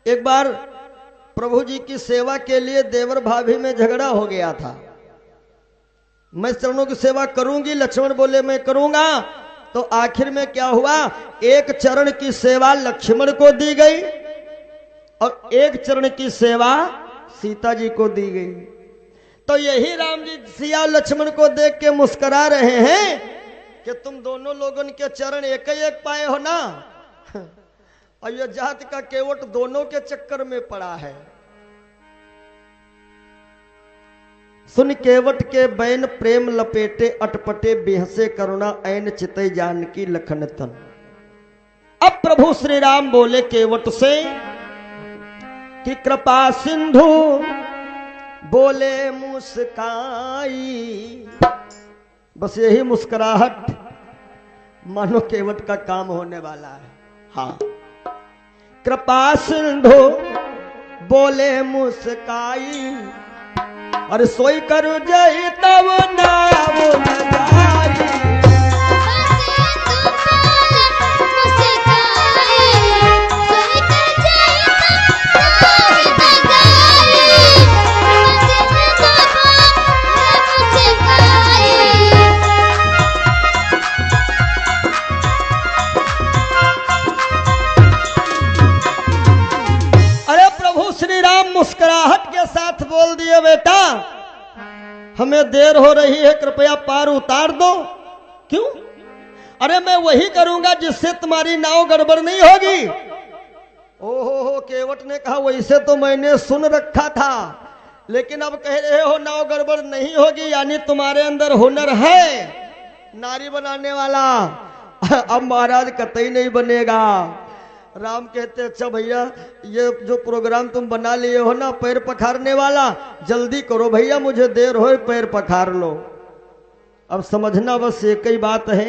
एक बार प्रभु जी की सेवा के लिए देवर भाभी में झगड़ा हो गया था। मैं चरणों की सेवा करूंगी, लक्ष्मण बोले मैं करूंगा। तो आखिर में क्या हुआ, एक चरण की सेवा लक्ष्मण को दी गई और एक चरण की सेवा सीता जी को दी गई। तो यही राम जी सिया लक्ष्मण को देख के मुस्कुरा रहे हैं कि तुम दोनों लोगों के चरण एक ही एक पाए हो ना, और ये जात का केवट दोनों के चक्कर में पड़ा है। सुन केवट के बैन प्रेम लपेटे अटपटे बेहसे करुणा ऐन चितई जानकी लखन तन। अब प्रभु श्री राम बोले केवट से कि कृपा सिंधु बोले मुस्काई। बस यही मुस्कुराहट मानो केवट का काम होने वाला है। हाँ, कृपा सिंधु बोले मुस्काई और सोई कर जई तब नाम लगाई। अरे प्रभु श्री राम मुस्कुराहट के साथ बोल दिए, बेटा हमें देर हो रही है, कृपया पार उतार दो। क्यों? अरे मैं वही करूंगा जिससे तुम्हारी नाव गड़बड़ नहीं होगी। ओहो, केवट ने कहा वैसे तो मैंने सुन रखा था, लेकिन अब कह रहे हो नाव गड़बड़ नहीं होगी, यानी तुम्हारे अंदर हुनर है नारी बनाने वाला। अब महाराज कतई नहीं बनेगा। राम कहते अच्छा भैया, ये जो प्रोग्राम तुम बना लिए हो ना पैर पखारने वाला, जल्दी करो भैया, मुझे देर हो, पैर पखार लो। अब समझना बस एक ही बात है,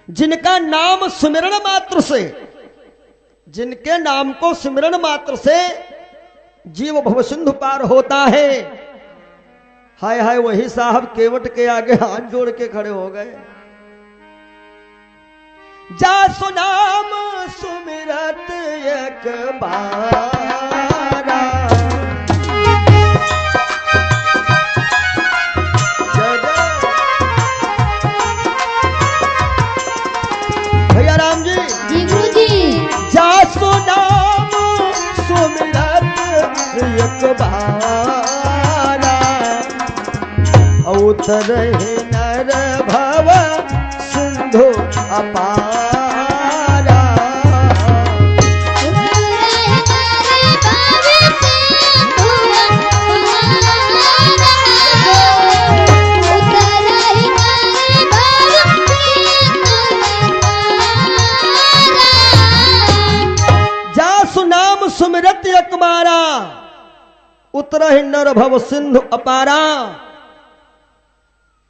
जिनका नाम सुमिरण मात्र से, जिनके नाम को सुमिरण मात्र से जीव भवसिंधु पार होता है, हाय हाय वही साहब केवट के आगे हाथ जोड़ के खड़े हो गए। जा सुनाम सुमिरत एक बारा, भैया राम जी। जी गुरु जी। जा सुनाम सुमिरत एक बारा, उतरहि नर भव सिंधु अपारा। जा सुनाम सुमिरत अकबारा, उतरहि नर भव सिंधु अपारा।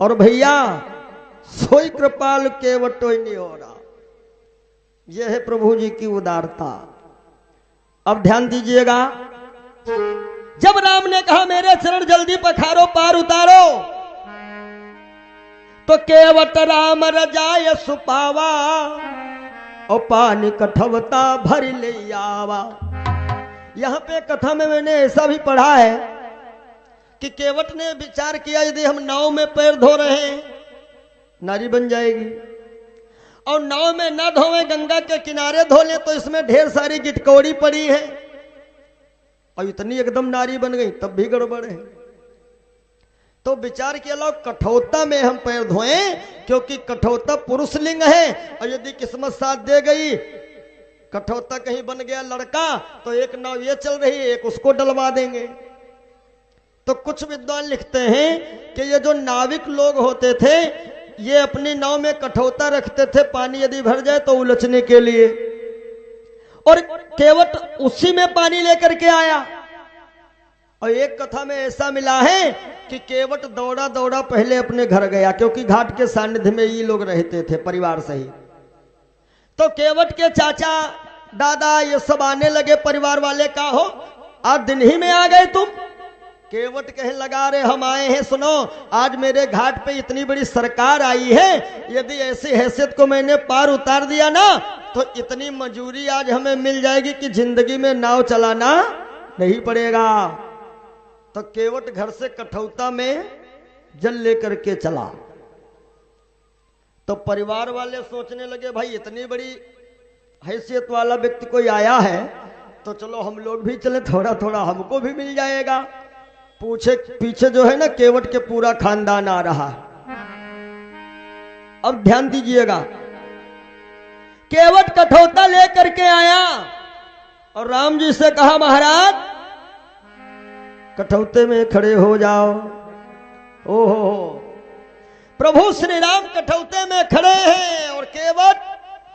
और भैया सोई कृपाल केवटोई नहीं हो रहा। यह है प्रभु जी की उदारता। अब ध्यान दीजिएगा, जब राम ने कहा मेरे चरण जल्दी पखारो पार उतारो, तो केवट राम रजाय सुपावा और पानी कठवता भर ले आवा। यहां पे कथा में मैंने ऐसा भी पढ़ा है कि केवट ने विचार किया यदि हम नाव में पैर धो रहे हैं नारी बन जाएगी, और नाव में न धोवे गंगा के किनारे धो ले तो इसमें ढेर सारी गिटकौड़ी पड़ी है, और इतनी एकदम नारी बन गई तब भी गड़बड़ है। तो विचार किया लो कठौता में हम पैर धोएं, क्योंकि कठौता पुरुष लिंग है, और यदि किस्मत साथ दे गई कठौता कहीं बन गया लड़का, तो एक नाव ये चल रही है एक उसको डलवा देंगे। तो कुछ विद्वान लिखते हैं कि ये जो नाविक लोग होते थे ये अपनी नाव में कठौता रखते थे, पानी यदि भर जाए तो उलझने के लिए, और केवट उसी में पानी लेकर के आया। और एक कथा में ऐसा मिला है कि केवट दौड़ा दौड़ा पहले अपने घर गया, क्योंकि घाट के सानिध्य में ये लोग रहते थे परिवार सहित। तो केवट के चाचा दादा ये सब आने लगे परिवार वाले, का हो आज दिन ही में आ गए तुम? केवट कहे लगा रे हम आए हैं, सुनो आज मेरे घाट पे इतनी बड़ी सरकार आई है, यदि ऐसी हैसियत को मैंने पार उतार दिया ना तो इतनी मजूरी आज हमें मिल जाएगी कि जिंदगी में नाव चलाना नहीं पड़ेगा। तो केवट घर से कठौता में जल लेकर के चला। तो परिवार वाले सोचने लगे भाई इतनी बड़ी हैसियत वाला व्यक्ति कोई आया है तो चलो हम लोग भी चले, थोड़ा थोड़ा हमको भी मिल जाएगा। पूछे पीछे जो है ना केवट के पूरा खानदान आ रहा है। अब ध्यान दीजिएगा, केवट कठौता लेकर के आया और राम जी से कहा महाराज कठौते में खड़े हो जाओ। ओहो, प्रभु श्री राम कठौते में खड़े हैं और केवट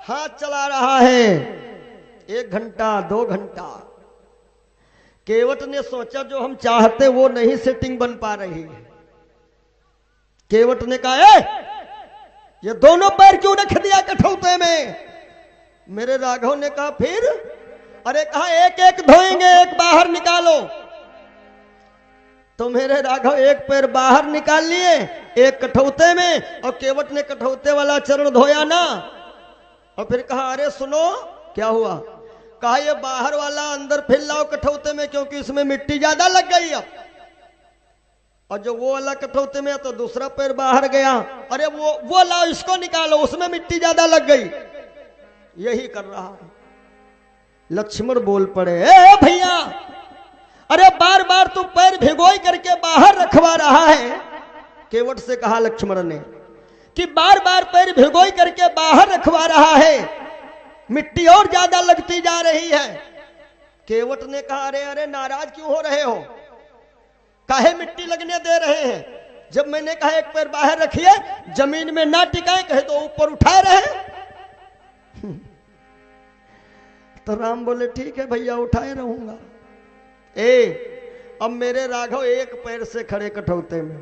हाथ चला रहा है। 1 घंटा 2 घंटा केवट ने सोचा जो हम चाहते वो नहीं सेटिंग बन पा रही है। केवट ने कहा ये दोनों पैर क्यों रख दिया कठौते में? मेरे राघव ने कहा फिर? अरे कहा एक एक धोएंगे, एक बाहर निकालो। तो मेरे राघव एक पैर बाहर निकाल लिए, एक कठौते में, और केवट ने कठौते वाला चरण धोया ना। और फिर कहा अरे सुनो क्या हुआ? कहा ये बाहर वाला अंदर फिर लाओ कठौते में क्योंकि इसमें मिट्टी ज्यादा लग गई अब। और जो वो वाला कठौते में तो दूसरा पैर बाहर गया। अरे वो लाओ इसको निकालो, उसमें मिट्टी ज्यादा लग गई। यही कर रहा है। लक्ष्मण बोल पड़े ए भैया, अरे बार बार तू पैर भिगोई करके बाहर रखवा रहा है। केवट से कहा लक्ष्मण ने कि बार बार पैर भिगोई करके बाहर रखवा रहा है, मिट्टी और ज्यादा लगती जा रही है। केवट ने कहा अरे अरे नाराज क्यों हो रहे हो? काहे मिट्टी लगने दे रहे हैं? जब मैंने कहा एक पैर बाहर रखिए, जमीन में ना टिकाए, कहे तो ऊपर उठाए रहे। तो राम बोले ठीक है भैया उठाए रहूंगा। अब मेरे राघव एक पैर से खड़े कठौते में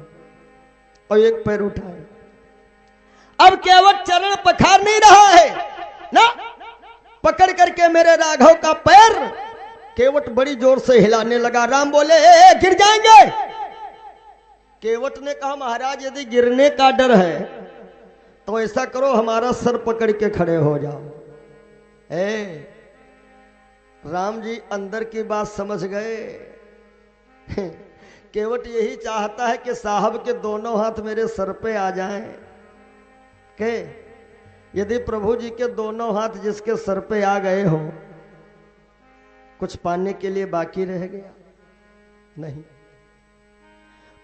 और एक पैर उठाए। अब केवट चरण पखार नहीं रहा है ना, पकड़ करके मेरे राघव का पैर केवट बड़ी जोर से हिलाने लगा। राम बोले गिर जाएंगे। केवट ने कहा महाराज यदि गिरने का डर है तो ऐसा करो हमारा सर पकड़ के खड़े हो जाओ। राम जी अंदर की बात समझ गए। केवट यही चाहता है कि साहब के दोनों हाथ मेरे सर पे आ जाएं। के यदि प्रभु जी के दोनों हाथ जिसके सर पे आ गए हो, कुछ पाने के लिए बाकी रह गया? नहीं।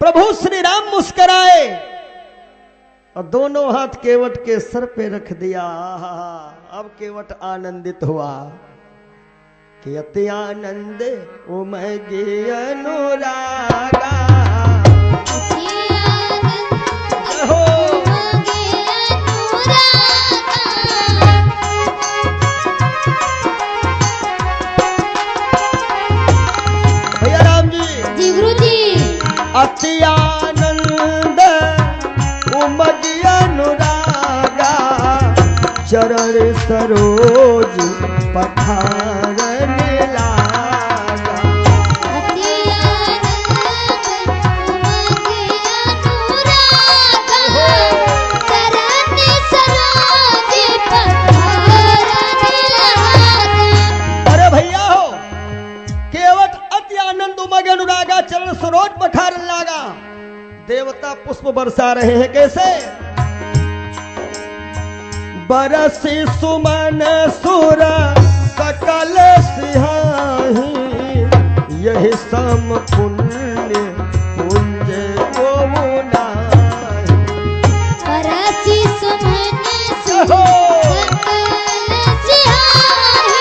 प्रभु श्री राम मुस्कुराए और दोनों हाथ केवट के सर पे रख दिया। अब केवट आनंदित हुआ कि अति आनंद उमगे अनुरागा। भैया राम जी गुरु जी, अति आनंद उमगे अनुरागा, चरण सरोज पठारन लागा। अति आनंद उमगे अनुरागा, चरण सरोज पठारन लागा। अरे भैया हो, केवट अति आनंद उमगे अनुरागा, चरण सरोज पठारन लागा। देवता पुष्प बरसा रहे हैं। कैसे? बरसी सुमन सुर सकल सिहाही, यही सम पुण्य पुंज को नाही। बरसी सुमन सुर सकल सिहाही,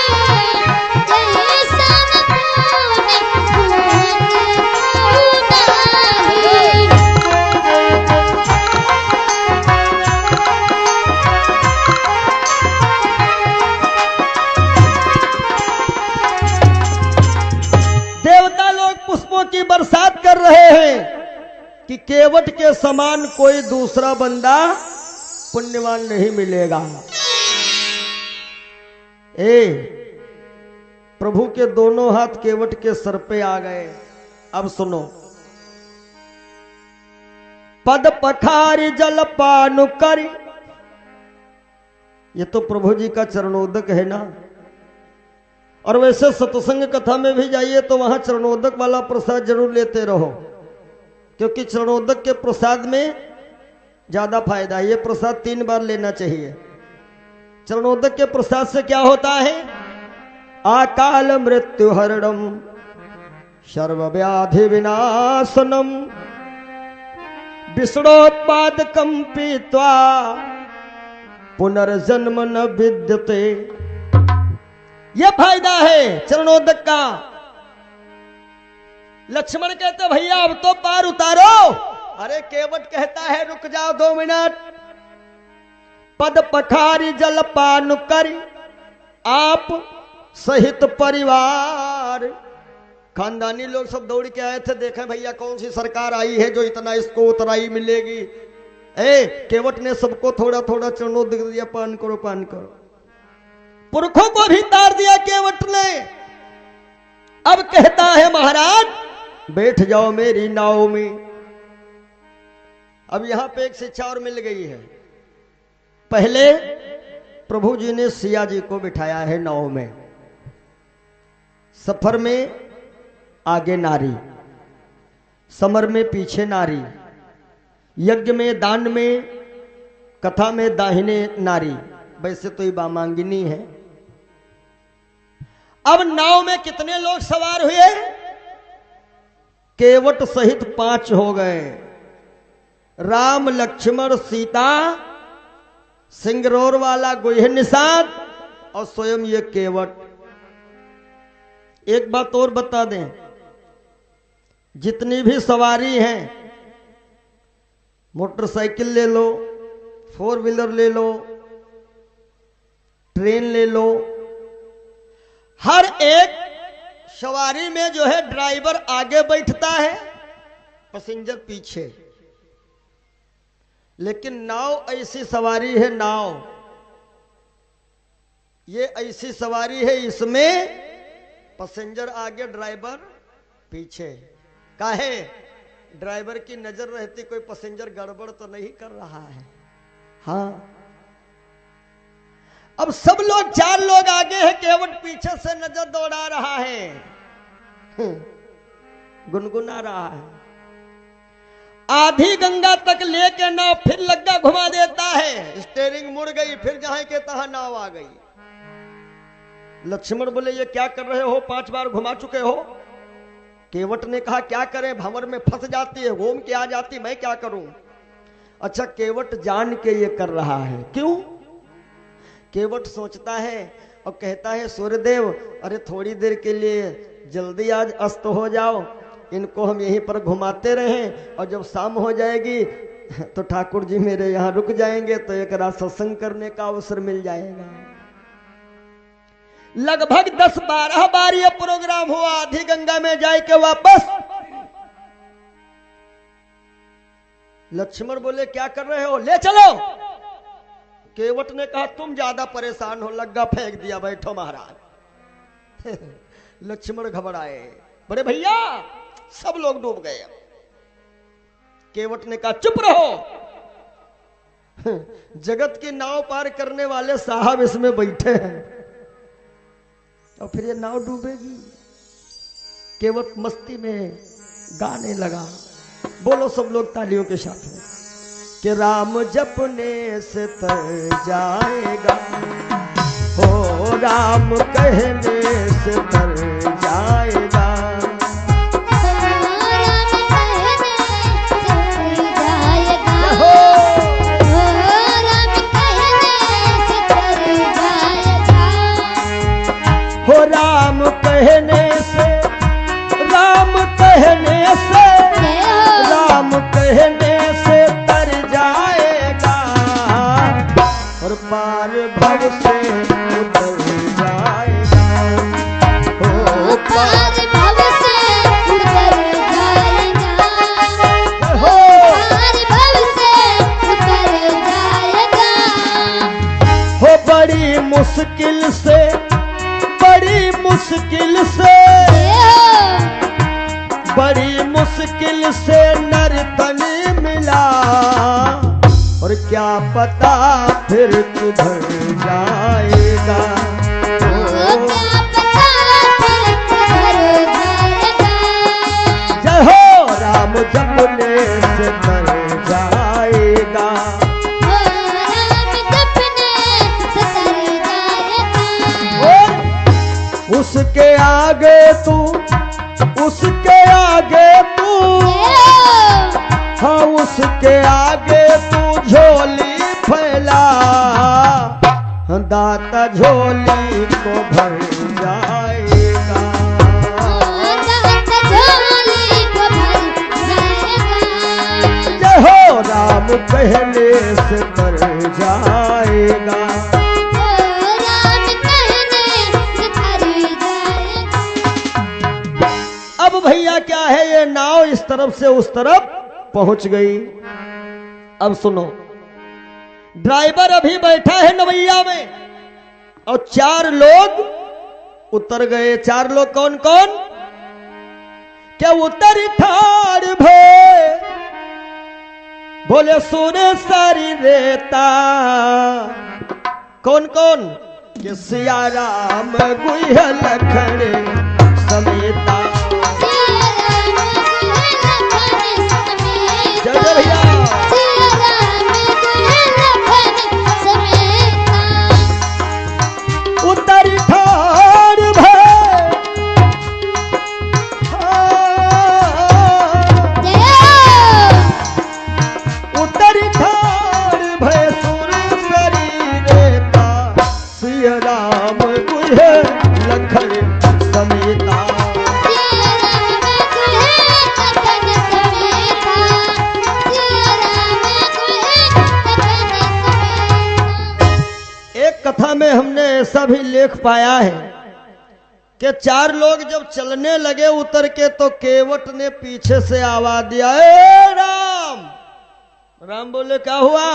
यही सम पुण्य पुंज को नाही। पुष्पों की बरसात कर रहे हैं कि केवट के समान कोई दूसरा बंदा पुण्यवान नहीं मिलेगा। प्रभु के दोनों हाथ केवट के सर पे आ गए। अब सुनो, पद पखारी जल पानु करी, ये तो प्रभु जी का चरणोदक है ना। और वैसे सत्संग कथा में भी जाइए तो वहां चरणोदक वाला प्रसाद जरूर लेते रहो, क्योंकि चरणोदक के प्रसाद में ज्यादा फायदा है। ये प्रसाद 3 बार लेना चाहिए। चरणोदक के प्रसाद से क्या होता है? आकाल मृत्यु हरणम सर्व व्याधि विनाशनम विष्णोत्पादकम पीत्वा पुनर्जन्म न विद्यते। यह फायदा है चरणोदक का। लक्ष्मण कहते भैया अब तो पार उतारो। अरे केवट कहता है रुक जाओ 2 मिनट। पद पखारी जल पान करी आप सहित परिवार। खानदानी लोग सब दौड़ के आए थे, देखे भैया कौन सी सरकार आई है जो इतना इसको उतराई मिलेगी। केवट ने सबको थोड़ा थोड़ा चरणोदक दिया, पान करो पान करो। पुरखों को भी तार दिया केवट ने। अब कहता है महाराज बैठ जाओ मेरी नाव में। अब यहां पे एक शिक्षा और मिल गई है। पहले प्रभु जी ने सिया जी को बिठाया है नाव में। सफर में आगे नारी, समर में पीछे नारी, यज्ञ में दान में, कथा में दाहिने नारी। वैसे तो ये वामांगिनी है। अब नाव में कितने लोग सवार हुए? केवट सहित 5 हो गए। राम लक्ष्मण सीता, सिंगरौर वाला गुह निषाद और स्वयं ये केवट। एक बात और बता दें, जितनी भी सवारी हैं, मोटरसाइकिल ले लो, 4 व्हीलर ले लो, ट्रेन ले लो, हर एक सवारी में जो है ड्राइवर आगे बैठता है, पैसेंजर पीछे। लेकिन नाव ऐसी सवारी है, नाव ये ऐसी सवारी है, इसमें पैसेंजर आगे ड्राइवर पीछे। काहे? ड्राइवर की नजर रहती कोई पैसेंजर गड़बड़ तो नहीं कर रहा है। हाँ, अब सब लोग 4 लोग आगे हैं, केवट पीछे से नजर दौड़ा रहा है, गुनगुना रहा है। आधी गंगा तक लेके नाव फिर लग्गा घुमा देता है, स्टीयरिंग मुड़ गई, फिर जहां के तहां नाव आ गई। लक्ष्मण बोले ये क्या कर रहे हो, 5 बार घुमा चुके हो। केवट ने कहा क्या करें, भंवर में फंस जाती है, घूम के आ जाती, मैं क्या करूं। अच्छा, केवट जान के ये कर रहा है। क्यों? केवट सोचता है और कहता है सूर्यदेव अरे थोड़ी देर के लिए जल्दी आज अस्त हो जाओ, इनको हम यहीं पर घुमाते रहें और जब शाम हो जाएगी तो ठाकुर जी मेरे यहाँ रुक जाएंगे, तो एक रात सत्संग करने का अवसर मिल जाएगा। लगभग 10-12 बार ये प्रोग्राम हुआ, आधी गंगा में जाए के वापस। लक्ष्मण बोले क्या कर रहे हो, ले चलो। केवट ने कहा तुम ज्यादा परेशान हो, लग्गा फेंक दिया, बैठो महाराज। लक्ष्मण घबराए, बड़े भैया सब लोग डूब गए। केवट ने कहा चुप रहो, जगत की नाव पार करने वाले साहब इसमें बैठे हैं और फिर ये नाव डूबेगी। केवट मस्ती में गाने लगा। बोलो सब लोग तालियों के साथ में कि राम जपने से तर जाएगा, हो राम कहने से तर जाएगा। हो राम कहने से, राम कहने से, राम कहने से तर जाएगा और पार भव से उतर जाएगा। हो पार भव से उतर जाएगा, हो पार भव से उतर जाएगा। हो बड़ी मुश्किल से, बड़ी मुश्किल से, बड़ी मुश्किल से नर्तनी मिला और क्या पता फिर किधर जाएगा। क्या पता फिर किधर जाएगा। जय हो राम जपने से तर जाएगा। तू, उसके आगे तू, हाँ उसके आगे तू झोली फैला, दाता झोली को भर जाएगा। जय हो राम कहने से तर जाएगा। अब भैया क्या है, ये नाव इस तरफ से उस तरफ पहुंच गई। अब सुनो, ड्राइवर अभी बैठा है नवैया में और 4 लोग उतर गए। 4 लोग कौन कौन? क्या उतर ठाड़ भे, बोले सुने सारी रेता। कौन कौन? कि सिया राम गुह्य लखन समेता। जय भैया। उतर ठाड़ भय, उतर ठाड़ भय सुरसरी रेता, सिया राम गुह्य लखन समेता। कथा में हमने ऐसा भी लेख पाया है कि 4 लोग जब चलने लगे उतर के, तो केवट ने पीछे से आवाज दिया, ए राम। राम बोले क्या हुआ?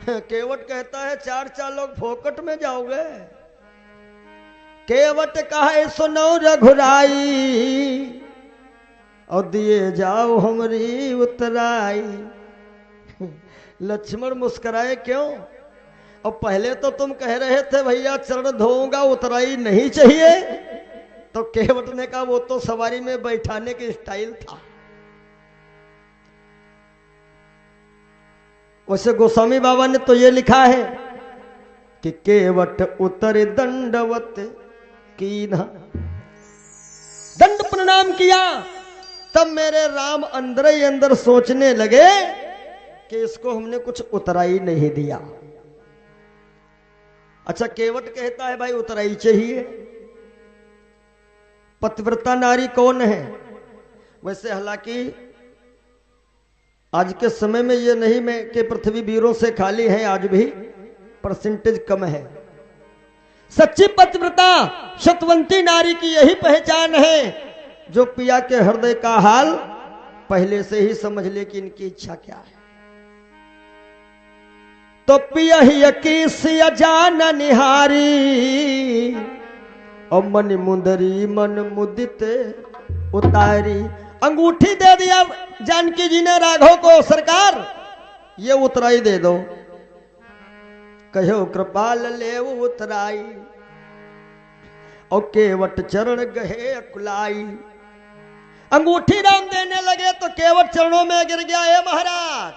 केवट कहता है 4 लोग फोकट में जाओगे। केवट कहा सुनो रघुराई, और दिए जाओ हमारी उतराई। लक्ष्मण मुस्कुराए, क्यों? और पहले तो तुम कह रहे थे भैया चरण धोऊंगा, उतराई नहीं चाहिए। तो केवट ने कहा वो तो सवारी में बैठाने के स्टाइल था। वैसे गोस्वामी बाबा ने तो ये लिखा है कि केवट उतर दंडवत कीन्हा, दंड प्रणाम किया। तब मेरे राम अंदर ही अंदर सोचने लगे कि इसको हमने कुछ उतराई नहीं दिया। अच्छा, केवट कहता है भाई उतराई चाहिए। पतिव्रता नारी कौन है? वैसे हालांकि आज के समय में ये नहीं मैं कि पृथ्वी वीरों से खाली है, आज भी परसेंटेज कम है। सच्ची पतिव्रता सतवंती नारी की यही पहचान है जो पिया के हृदय का हाल पहले से ही समझ ले कि इनकी इच्छा क्या है। तो पिया ही यकीसिया जान निहारी, और मन मुंदरी मन मुदित उतारी। अंगूठी दे दिया जानकी जी ने राघव को, सरकार ये उतराई दे दो। कहो कृपाल ले उतराई, और केवट चरण गहे अकुलाई। अंगूठी राम देने लगे तो केवट चरणों में गिर गया। हे महाराज,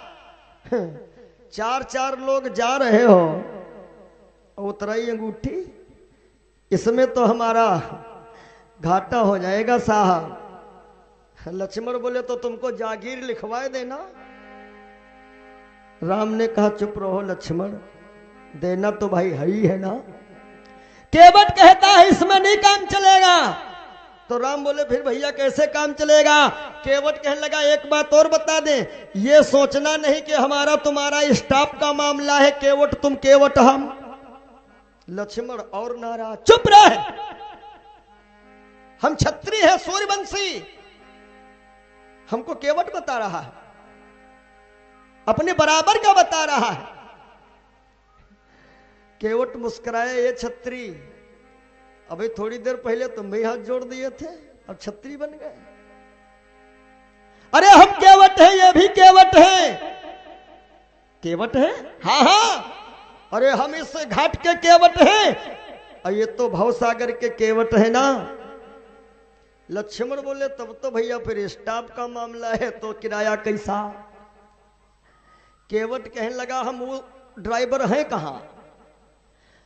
4 लोग जा रहे हो, उतराई अंगूठी, इसमें तो हमारा घाटा हो जाएगा साहब। लक्ष्मण बोले तो तुमको जागीर लिखवाए देना। राम ने कहा चुप रहो लक्ष्मण, देना तो भाई है ही है ना। केवट कहता है इसमें नहीं काम चलेगा। तो राम बोले फिर भैया कैसे काम चलेगा? केवट कहने लगा एक बात और बता दें, ये सोचना नहीं कि हमारा तुम्हारा स्टाफ का मामला है, केवट तुम केवट हम। लक्ष्मण और नाराज, चुप रहे, हम छत्री है सूर्यवंशी, हमको केवट बता रहा है, अपने बराबर का बता रहा है। केवट मुस्कुराए, ये छत्री अभी थोड़ी देर पहले तुम भी हाथ जोड़ दिए थे, अब छत्री बन गए। अरे हम केवट हैं, ये भी केवट हैं। केवट है? हाँ हाँ, अरे हम इस घाट के केवट हैं, और ये तो भवसागर के केवट है ना। लक्ष्मण बोले तब तो भैया फिर स्टाफ का मामला है, तो किराया कैसा? केवट कहने लगा हम वो ड्राइवर हैं कहां?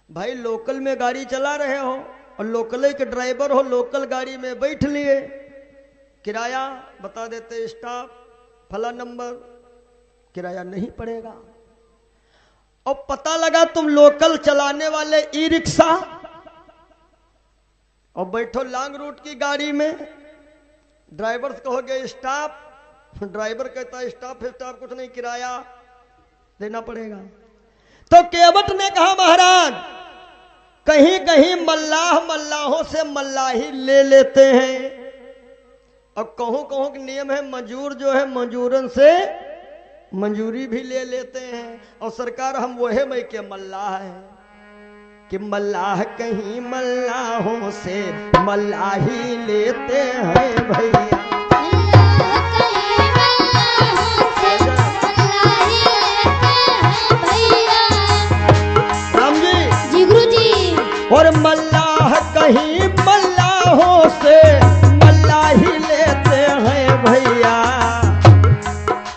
भाई लोकल में गाड़ी चला रहे हो, और लोकल के ड्राइवर हो, लोकल गाड़ी में बैठ लिए, किराया बता देते स्टाफ फला नंबर, किराया नहीं पड़ेगा। और पता लगा तुम लोकल चलाने वाले ई रिक्शा और बैठो लॉन्ग रूट की गाड़ी में, ड्राइवर कहोगे स्टाफ, ड्राइवर कहता स्टाफ स्टाफ कुछ नहीं, किराया देना पड़ेगा। तो केवट ने कहा महाराज कहीं कहीं मल्लाह मल्लाहों से मल्लाही ले लेते हैं, और कहूं कहूं कि नियम है मजूर जो है मजूरन से मंजूरी भी ले लेते हैं। और सरकार हम वही मई के मल्लाह हैं कि मल्लाह कहीं मल्लाहों से मल्लाही लेते हैं भैया। राम जी गुरु जी। और मल्लाह कहीं मल्लाहों से मल्लाही लेते हैं भैया,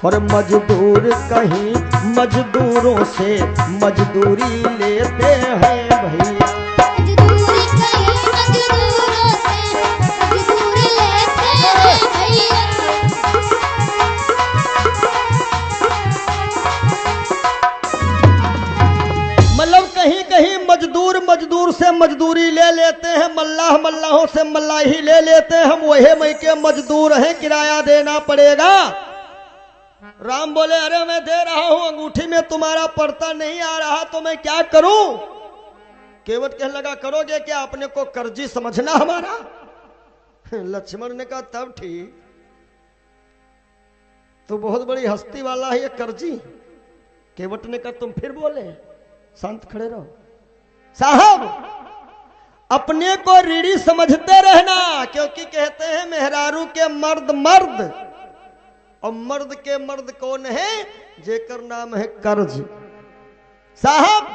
और मजदूर कहीं मजदूरों से मजदूरी लेते हैं भैया। मजदूरी कहीं मजदूरों से मजदूरी लेते हैं भैया। मतलब कहीं कहीं मजदूर मजदूर से मजदूरी ले लेते हैं, मल्लाह मल्लाहों से मल्लाही ले लेते हैं। हम वही मई के मजदूर हैं, किराया देना पड़ेगा। राम बोले अरे मैं दे रहा हूं, अंगूठी में तुम्हारा पड़ता नहीं आ रहा तो मैं क्या करूं? केवट कहने लगा करोगे क्या, अपने को कर्जी समझना हमारा? लक्ष्मण ने कहा तब ठीक, तो बहुत बड़ी हस्ती वाला है ये कर्जी। केवट ने कहा तुम फिर बोले, शांत खड़े रहो साहब, अपने को रीढ़ी समझते रहना, क्योंकि कहते हैं मेहरारू के मर्द मर्द, और मर्द के मर्द कौन है? जेकर नाम है कर्ज। साहब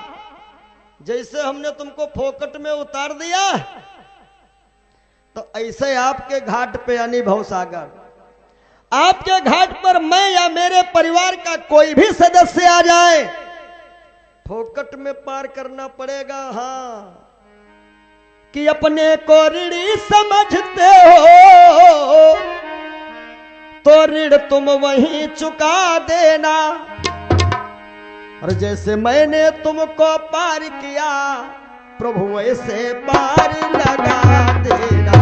जैसे हमने तुमको फोकट में उतार दिया, तो ऐसे आपके घाट पे यानी भवसागर, आपके घाट पर मैं या मेरे परिवार का कोई भी सदस्य आ जाए, फोकट में पार करना पड़ेगा। हाँ कि अपने को ऋणी समझते हो तो ऋण तुम वहीं चुका देना, और जैसे मैंने तुमको पार किया प्रभु वैसे पार लगा देना।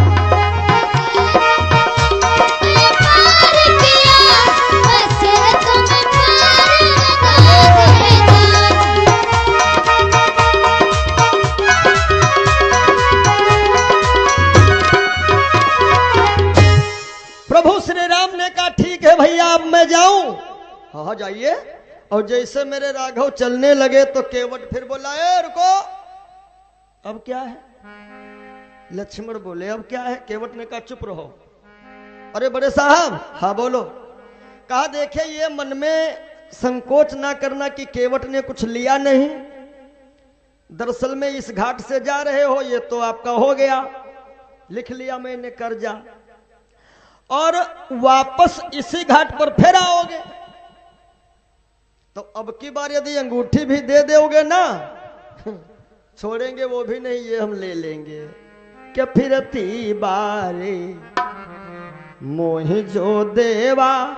पार किया वैसे तुम पार लगा देना। प्रभु श्री राम ने कहा ठीक है भैया अब मैं जाऊं? हाँ जाइए। और जैसे मेरे राघव चलने लगे तो केवट फिर बोला ए रुको, अब क्या है? लक्ष्मण बोले अब क्या है? केवट ने कहा चुप रहो। अरे बड़े साहब हाँ बोलो। कहा देखे ये मन में संकोच ना करना कि केवट ने कुछ लिया नहीं, दरअसल में इस घाट से जा रहे हो, ये तो आपका हो गया, लिख लिया मैंने कर्जा, और वापस इसी घाट पर फिर आओगे तो अब की बार यदि अंगूठी भी दे दोगे ना, छोड़ेंगे वो भी नहीं, ये हम ले लेंगे। क्या फिरती बारे मोह जो देवा